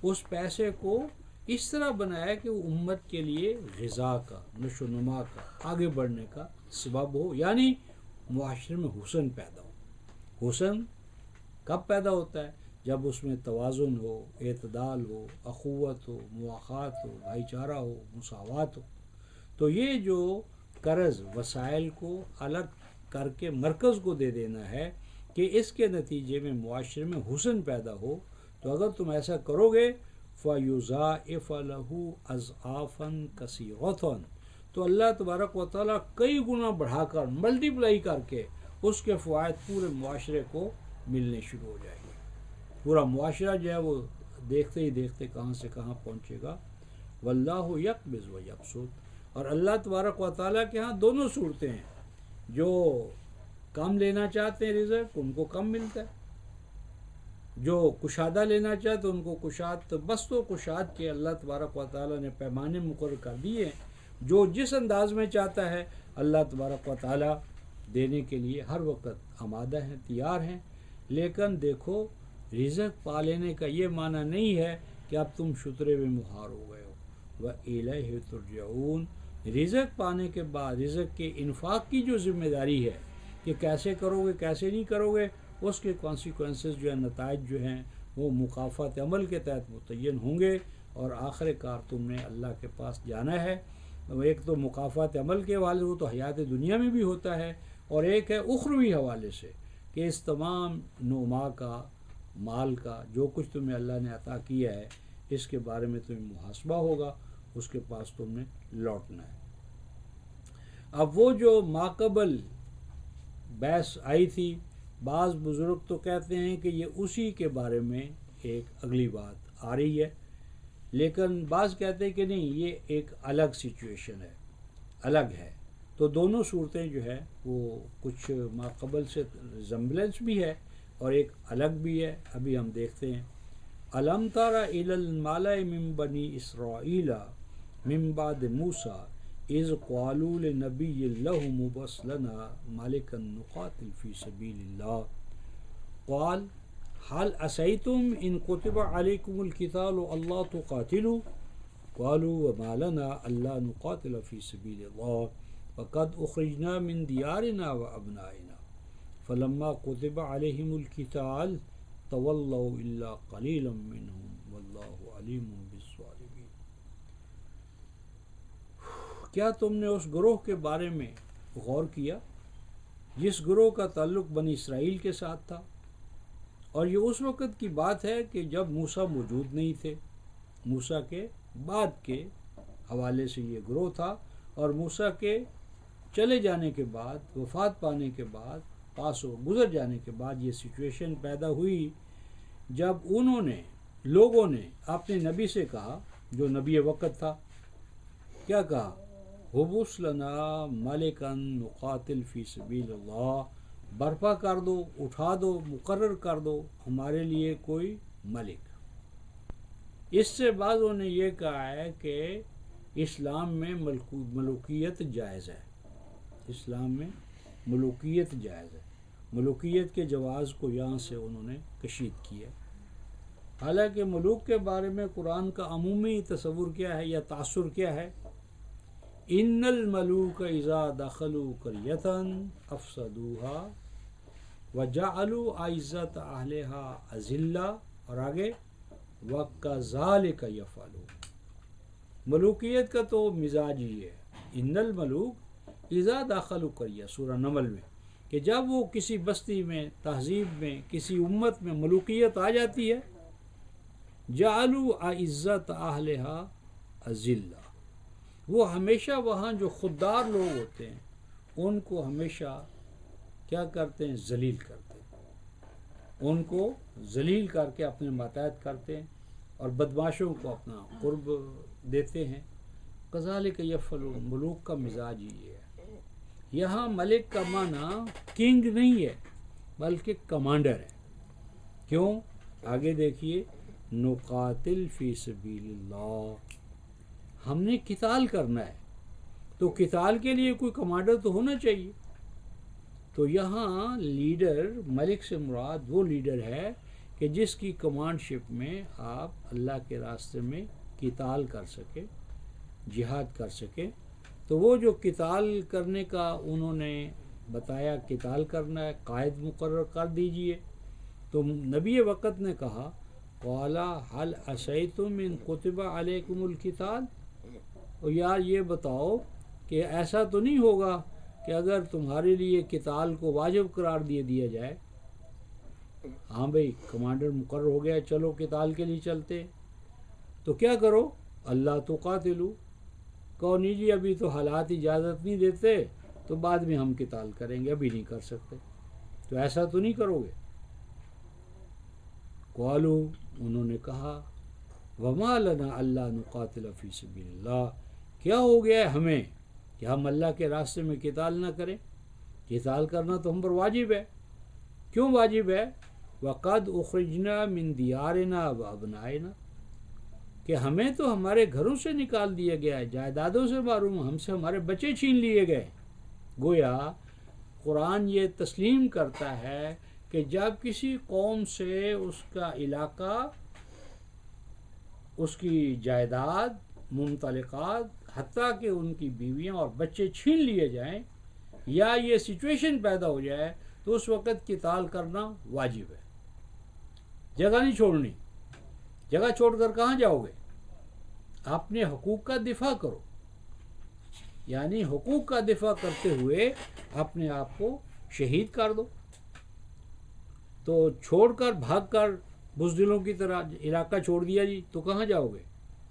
اس پیسے کو اس طرح بنائے کہ وہ امت کے لیے غذا کا، نشو و نما کا، آگے بڑھنے کا سبب ہو، یعنی معاشرے میں حسن پیدا ہو۔ حسن کب پیدا ہوتا ہے؟ جب اس میں توازن ہو، اعتدال ہو، اخوت ہو، مواخات ہو، بھائی چارہ ہو، مساوات ہو۔ تو یہ جو قرض وسائل کو الگ کر کے مرکز کو دے دینا ہے کہ اس کے نتیجے میں معاشرے میں حسن پیدا ہو، تو اگر تم ایسا کرو گے فَيُضَاعِفَ لَهُ أَضْعَافًا كَثِيرَةً، تو اللہ تبارک و تعالیٰ کئی گنا بڑھا کر ملٹیپلائی کر کے اس کے فوائد پورے معاشرے کو ملنے شروع ہو جائیں گے۔ پورا معاشرہ جو ہے وہ دیکھتے ہی دیکھتے کہاں سے کہاں پہنچے گا۔ واللہ یقبض و یبسط، اور اللہ تبارک و تعالیٰ کے ہاں دونوں صورتیں ہیں، جو کم لینا چاہتے ہیں رزق ان کو کم ملتا ہے، جو کشادہ لینا چاہتے ان کو کشاد، تو بس و کشاد کے اللہ تبارک و تعالیٰ نے پیمانے مقرر کر دیے ہیں، جو جس انداز میں چاہتا ہے اللہ تبارک و تعالیٰ دینے کے لیے ہر وقت آمادہ ہیں، تیار ہیں۔ لیکن دیکھو رزق پا لینے کا یہ معنی نہیں ہے کہ اب تم شترے میں مہار ہو گئے ہو۔ وَإِلَيْهِ تُرْجَعُونَ، رزق پانے کے بعد رزق کے انفاق کی جو ذمہ داری ہے کہ کیسے کرو گے کیسے نہیں کرو گے، اس کے کانسیکوینسز جو ہیں، نتائج جو ہیں وہ مکافات عمل کے تحت متعین ہوں گے، اور آخر کار تم نے اللہ کے پاس جانا ہے۔ ایک تو مکافات عمل کے حوالے وہ تو حیات دنیا میں بھی ہوتا ہے، اور ایک ہے اخروی حوالے سے کہ اس تمام نعما کا، مال کا، جو کچھ تمہیں اللہ نے عطا کیا ہے اس کے بارے میں تمہیں محاسبہ ہوگا، اس کے پاس تم نے لوٹنا ہے۔ اب وہ جو ماقبل بحث آئی تھی، بعض بزرگ تو کہتے ہیں کہ یہ اسی کے بارے میں ایک اگلی بات آ رہی ہے، لیکن بعض کہتے ہیں کہ نہیں، یہ ایک الگ سچویشن ہے، الگ ہے۔ تو دونوں صورتیں جو ہے وہ کچھ ماقبل سے ریزمبلنس بھی ہے اور ایک الگ بھی ہے۔ ابھی ہم دیکھتے ہیں، أَلَمْ تَرَ إِلَى الْمَلَإِ مِنْ بَنِي إِسْرَائِيلَ مِنْ بَعْدِ مُوسَىٰ إِذْ قَالُوا لِنَبِيٍّ لَهُمُ ابْعَثْ لَنَا مَلِكًا نُقَاتِلْ فِي سَبِيلِ اللَّهِ قَالَ هَلْ عَسَيْتُمْ إِنْ كُتِبَ عَلَيْكُمُ الْقِتَالُ أَلَّا تُقَاتِلُوا قَالُوا وَمَا لَنَا أَلَّا نُقَاتِلَ فِي سَبِيلِ اللَّهِ وَقَدْ أُخْرِجْنَا مِنْ دِيَارِنَا وَأَبْنَائِنَا فَلَمَّا كُتِبَ عَلَيْهِمُ الْقِتَالُ تَوَلَّوْا إِلَّا قَلِيلًا مِّنْهُمْ وَاللَّهُ عَلِيمٌ بِالظَّالِمِينَ۔ کیا تم نے اس گروہ کے بارے میں غور کیا جس گروہ کا تعلق بنی اسرائیل کے ساتھ تھا؟ اور یہ اس وقت کی بات ہے کہ جب موسیٰ موجود نہیں تھے، موسیٰ کے بعد کے حوالے سے یہ گروہ تھا، اور موسیٰ کے چلے جانے کے بعد، وفات پانے کے بعد، پاس و گزر جانے کے بعد یہ سچویشن پیدا ہوئی جب انہوں نے، لوگوں نے اپنے نبی سے کہا، جو نبی وقت تھا، کیا کہا؟ حبس لنا ملکن نقاتل فی سبیل اللہ، برپا کر دو، اٹھا دو، مقرر کر دو ہمارے لیے کوئی ملک۔ اس سے بعضوں نے یہ کہا ہے کہ اسلام میں ملوکیت جائز ہے، اسلام میں ملوکیت جائز ہے، ملوکیت کے جواز کو یہاں سے انہوں نے کشید کیا۔ حالانکہ ملوک کے بارے میں قرآن کا عمومی تصور کیا ہے یا تاثر کیا ہے؟ ان الملوک اذا دخلوا قریۃ افسدوها وجعلوا اعزۃ اہلها اذلہ، اور آگے وکذالک یفعلون۔ ملوکیت کا تو مزاج ہی ہے، ان الملوک اذا دخلوا قریہ، سورہ نمل میں، کہ جب وہ کسی بستی میں، تہذیب میں، کسی امت میں ملوکیت آ جاتی ہے، جعلوا اعزۃ اہلها اذلہ، وہ ہمیشہ وہاں جو خوددار لوگ ہوتے ہیں ان کو ہمیشہ کیا کرتے ہیں؟ ذلیل کرتے ہیں۔ ان کو ذلیل کر کے اپنے ماتحت کرتے ہیں اور بدماشوں کو اپنا قرب دیتے ہیں. کذالک یفعلون، ملوک کا مزاج ہی ہے. یہاں ملک کا معنی کنگ نہیں ہے بلکہ کمانڈر ہے. کیوں؟ آگے دیکھیے، نقاتل فی سبیل اللہ، ہم نے قتال کرنا ہے تو قتال کے لیے کوئی کمانڈر تو ہونا چاہیے. تو یہاں لیڈر، ملک سے مراد وہ لیڈر ہے کہ جس کی کمانڈ شپ میں آپ اللہ کے راستے میں قتال کر سکے، جہاد کر سکے. تو وہ جو قتال کرنے کا انہوں نے بتایا، قتال کرنا ہے، قائد مقرر کر دیجئے. تو نبی وقت نے کہا قَالَ هَلْ عَصَيْتُمْ إِن كُتِبَ عَلَيْكُمُ الْقِتَالُ، اور یار یہ بتاؤ کہ ایسا تو نہیں ہوگا کہ اگر تمہارے لیے قتال کو واجب قرار دیا جائے، ہاں بھئی کمانڈر مقرر ہو گیا، چلو قتال کے لیے چلتے، تو کیا کرو؟ اللہ تو قاتلو، کہو نہیں جی ابھی تو حالات اجازت نہیں دیتے، تو بعد میں ہم قتال کریں گے، ابھی نہیں کر سکتے. تو ایسا تو نہیں کرو گے؟ قالو، انہوں نے کہا وما لنا الا نقاتل فی سبیل اللہ، کیا ہو گیا ہے ہمیں کہ ہم اللہ کے راستے میں قتال نہ کریں؟ قتال کرنا تو ہم پر واجب ہے. کیوں واجب ہے؟ وقد اخرجنا من دیارنا وابنائنا، کہ ہمیں تو ہمارے گھروں سے نکال دیا گیا ہے، جائیدادوں سے محروم، ہم سے ہمارے بچے چھین لیے گئے. گویا قرآن یہ تسلیم کرتا ہے کہ جب کسی قوم سے اس کا علاقہ، اس کی جائیداد، ممتلکات، حتیٰ کہ ان کی بیویاں اور بچے چھین لیے جائیں یا یہ سچویشن پیدا ہو جائے، تو اس وقت قتال کرنا واجب ہے. جگہ نہیں چھوڑنی. جگہ چھوڑ کر کہاں جاؤ گے؟ اپنے حقوق کا دفاع کرو، یعنی حقوق کا دفاع کرتے ہوئے اپنے آپ کو شہید کر دو. تو چھوڑ کر، بھاگ کر بزدلوں کی طرح علاقہ چھوڑ دیا جی، تو کہاں جاؤ گے؟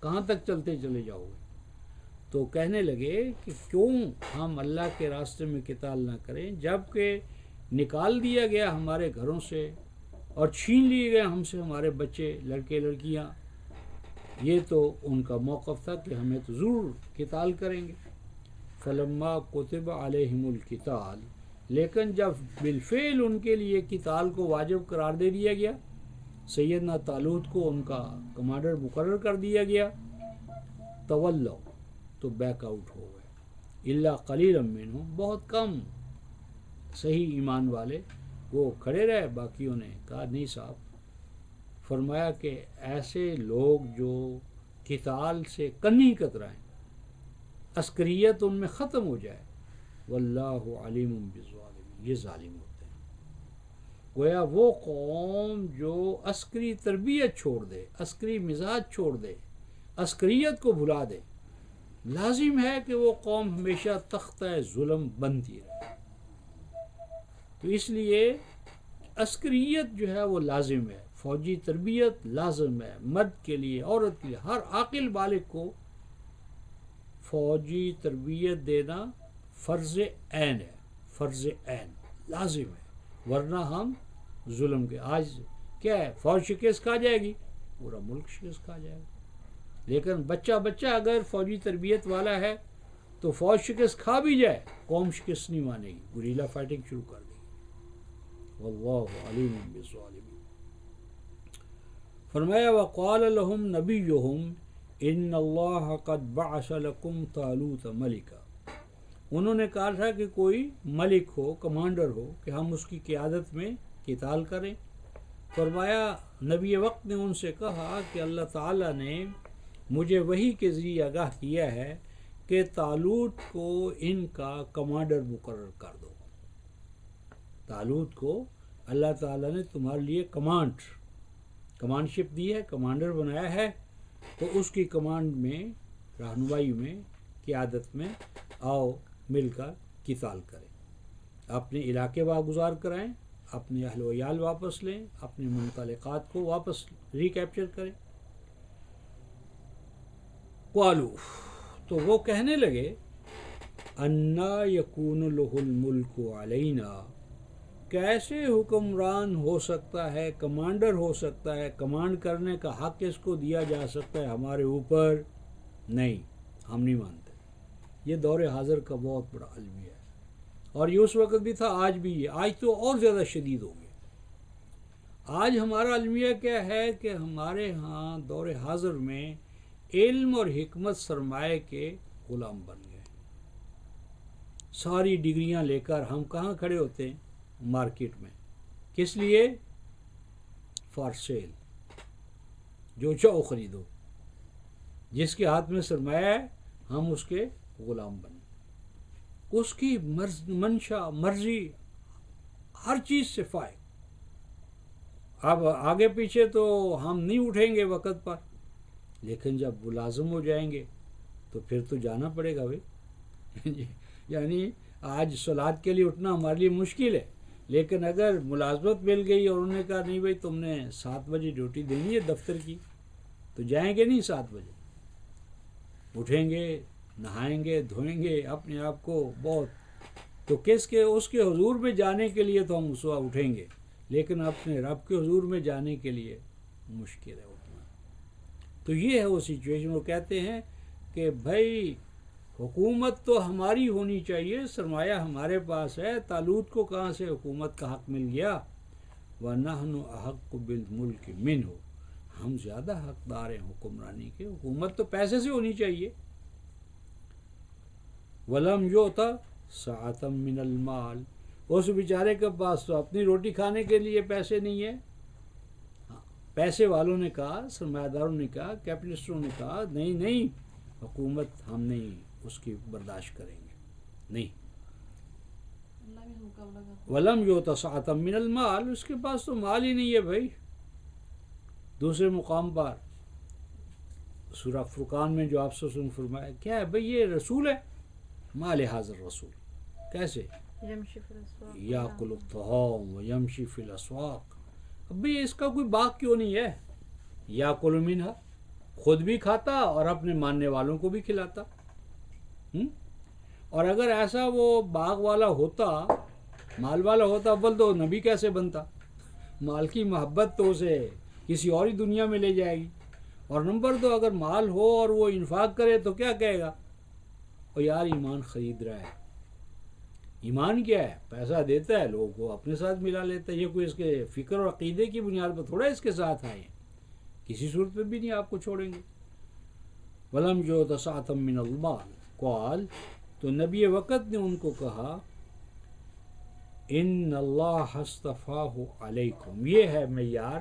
کہاں تک چلتے چلے جاؤ گے؟ تو کہنے لگے کہ کیوں ہم اللہ کے راستے میں قتال نہ کریں، جب کہ نکال دیا گیا ہمارے گھروں سے اور چھین لیے گئے ہم سے ہمارے بچے، لڑکے لڑکیاں. یہ تو ان کا موقف تھا کہ ہمیں تو ضرور قتال کریں گے. فلما کتب علیہم القتال، لیکن جب بالفعل ان کے لیے قتال کو واجب قرار دے دیا گیا، سیدنا طالوت کو ان کا کمانڈر مقرر کر دیا گیا، تولوا، تو بیک آؤٹ ہو گئے. الا قلیلا منہم، بہت کم صحیح ایمان والے وہ کھڑے رہے، باقیوں نے کہا نہیں صاحب. فرمایا کہ ایسے لوگ جو قتال سے کنی کترائیں، عسکریت ان میں ختم ہو جائے، واللہ علیم بالظالمین، یہ ظالم ہوتے ہیں. گویا وہ قوم جو عسکری تربیت چھوڑ دے، عسکری مزاج چھوڑ دے، عسکریت کو بھلا دے، لازم ہے کہ وہ قوم ہمیشہ تختہ ظلم بنتی رہے. تو اس لیے عسکریت جو ہے وہ لازم ہے، فوجی تربیت لازم ہے، مرد کے لیے، عورت کے لیے، ہر عاقل بالغ کو فوجی تربیت دینا فرض عین ہے، فرض عین لازم ہے. ورنہ ہم ظلم کے، آج کیا ہے، فوج شکست کھا جائے گی، پورا ملک شکست کھا جائے گا. لیکن بچہ اگر فوجی تربیت والا ہے تو فوج شکست کھا بھی جائے، قوم شکست نہیں مانے گی، گریلا فائٹنگ شروع کر دے گی. واللہ علیم بالظالمین. فرمایا وقال لهم نبیہم ان اللہ قد بعث لکم طالوت ملکا، انہوں نے کہا تھا کہ کوئی ملک ہو، کمانڈر ہو، کہ ہم اس کی قیادت میں قتال کریں. فرمایا نبی وقت نے ان سے کہا کہ اللہ تعالیٰ نے مجھے وحی کے ذریعے آگاہ کیا ہے کہ طالوت کو ان کا کمانڈر مقرر کر دو. طالوت کو اللہ تعالیٰ نے تمہارے لیے کمانڈ شپ دی ہے، کمانڈر بنایا ہے، تو اس کی کمانڈ میں، رہنمائی میں، قیادت میں آؤ، مل کر قتال کریں، اپنے علاقے واگزار کرائیں، اپنے اہل و عیال واپس لیں، اپنے ممتلکات کو واپس ریکیپچر کریں. قالو، تو وہ کہنے لگے انا یکون لہ الملک علینا، کیسے حکمران ہو سکتا ہے، کمانڈر ہو سکتا ہے، کمانڈ کرنے کا حق اس کو دیا جا سکتا ہے ہمارے اوپر؟ نہیں، ہم نہیں مانتے۔ یہ دور حاضر کا بہت بڑا المیہ ہے، اور یہ اس وقت بھی تھا، آج بھی ہے، آج تو اور زیادہ شدید ہو گیا۔ آج ہمارا المیہ کیا ہے کہ ہمارے ہاں دور حاضر میں علم اور حکمت سرمایہ کے غلام بن گئے۔ ساری ڈگریاں لے کر ہم کہاں کھڑے ہوتے ہیں؟ مارکیٹ میں۔ کس لیے؟ فار سیل، جو چاہو خریدو، جس کے ہاتھ میں سرمایہ ہے ہم اس کے غلام بنیں، اس کی منشا مرضی ہر چیز سے فائق۔ اب آگے پیچھے تو ہم نہیں اٹھیں گے وقت پر، لیکن جب ملازم ہو جائیں گے تو پھر تو جانا پڑے گا بھائی۔ یعنی آج صلات کے لیے اٹھنا ہمارے لیے مشکل ہے، لیکن اگر ملازمت مل گئی اور انہوں نے کہا نہیں بھائی تم نے 7 بجے ڈیوٹی دینی ہے دفتر کی، تو جائیں گے نہیں 7 بجے، اٹھیں گے، نہائیں گے، دھوئیں گے اپنے آپ کو بہت، تو اس کے حضور میں جانے کے لیے تو ہم اس وقت اٹھیں گے، لیکن اپنے رب کے حضور میں جانے کے لیے مشکل ہے اٹھنا۔ تو یہ ہے وہ سچویشن۔ وہ کہتے ہیں کہ بھائی حکومت تو ہماری ہونی چاہیے، سرمایہ ہمارے پاس ہے، طالوت کو کہاں سے حکومت کا حق مل گیا؟ وَنَحْنُ أَحَقُّ بِالْمُلْكِ مِنْهُ، ہم زیادہ حقدار ہیں حکمرانی کے، حکومت تو پیسے سے ہونی چاہیے۔ وَلَمْ يُؤْتَ سَعَةً مِّنَ الْمَالِ، اس بیچارے کے پاس تو اپنی روٹی کھانے کے لیے پیسے نہیں ہے۔ پیسے والوں نے کہا، سرمایہ داروں نے کہا، کیپٹلسٹوں نے کہا نہیں نہیں، حکومت ہم نہیں اس کی برداشت کریں گے، نہیں۔ وَلَمْ يُؤْتَ سَعَةً مِّنَ الْمَالِ، اس کے پاس تو مال ہی نہیں ہے بھائی۔ دوسرے مقام پر سورہ فرقان میں جو آپ سے فرمایا کیا ہے بھائی، یہ رسول ہے، مال حاضر رسول، کیسے؟ یاکل الطعام ویمشی فی الاسواق، اب بھائی اس کا کوئی باغ کیوں نہیں ہے؟ یاکل منہا، خود بھی کھاتا اور اپنے ماننے والوں کو بھی کھلاتا۔ اور اگر ایسا وہ باغ والا ہوتا، مال والا ہوتا، اول تو نبی کیسے بنتا؟ مال کی محبت تو اسے کسی اور ہی دنیا میں لے جائے گی۔ اور نمبر 2، اگر مال ہو اور وہ انفاق کرے تو کیا کہے گا؟ اور یار ایمان خرید رہا ہے۔ ایمان کیا ہے؟ پیسہ دیتا ہے، لوگوں کو اپنے ساتھ ملا لیتا ہے، یہ کوئی اس کے فکر اور عقیدے کی بنیاد پر تھوڑا اس کے ساتھ آئے ہیں، کسی صورت میں بھی نہیں آپ کو چھوڑیں گے۔ وَلَمْ يُؤْتَ سَعَةً مِّنَ الْمَالِ قال، تو نبی وقت نے ان کو کہا ان اللہ اصطفاہ علیکم، یہ ہے معیار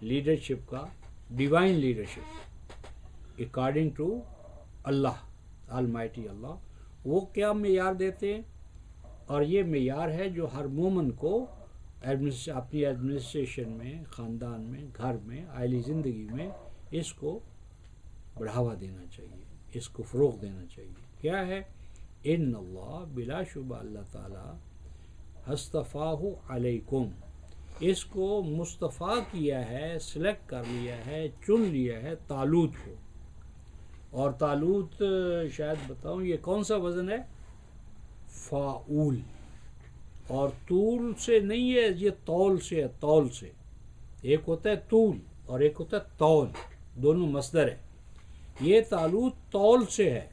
لیڈرشپ کا، divine leadership according to Allah Almighty Allah. وہ کیا معیار دیتے ہیں؟ اور یہ معیار ہے جو ہر مومن کو اپنی ایڈمنسٹریشن میں، خاندان میں، گھر میں، عائلی زندگی میں اس کو بڑھاوا دینا چاہیے، اس کو فروغ دینا چاہیے۔ کیا ہے؟ ان اللہ، بلا شبہ اللہ تعالیٰ، اصطفاہ علیکم، اس کو مصطفیٰ کیا ہے، سلیکٹ کر لیا ہے، چن لیا ہے طالوت کو۔ اور طالوت شاید بتاؤں یہ کون سا وزن ہے؟ فاعول، اور طول سے نہیں ہے، یہ طول سے ہے، طول سے۔ ایک ہوتا ہے طول اور ایک ہوتا ہے طول، دونوں مصدر ہے۔ یہ طالوت طول سے ہے،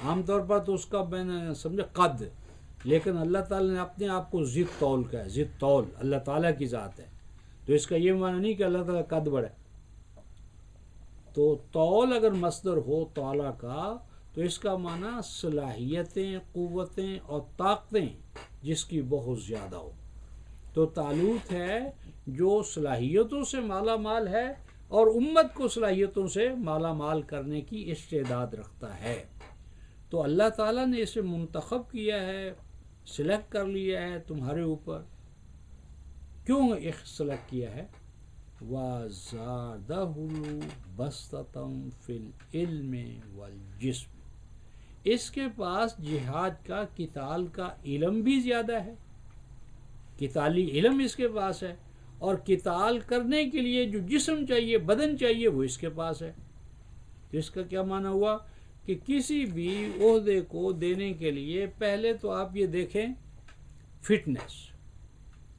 عام طور پر تو اس کا میں نے سمجھا قد، لیکن اللہ تعالیٰ نے اپنے آپ کو ذی طول کا ہے، ذی طول اللہ تعالیٰ کی ذات ہے، تو اس کا یہ معنی نہیں کہ اللہ تعالیٰ قد بڑا ہے۔ تو طول اگر مصدر ہو طالع کا، تو اس کا معنی صلاحیتیں، قوتیں اور طاقتیں جس کی بہت زیادہ ہو۔ تو طالوت ہے جو صلاحیتوں سے مالا مال ہے اور امت کو صلاحیتوں سے مالا مال کرنے کی استعداد رکھتا ہے۔ تو اللہ تعالیٰ نے اسے منتخب کیا ہے، سلیکٹ کر لیا ہے تمہارے اوپر۔ کیوں سلیکٹ کیا ہے؟ وَزَادَهُ بَسْطَةً فِي الْعِلْمِ وَالْجِسْمِ، اس کے پاس جہاد کا، قتال کا علم بھی زیادہ ہے، قتالی علم اس کے پاس ہے، اور قتال کرنے کے لیے جو جسم چاہیے، بدن چاہیے، وہ اس کے پاس ہے۔ تو اس کا کیا معنی ہوا کہ کسی بھی عہدے کو دینے کے لیے پہلے تو آپ یہ دیکھیں فٹنس،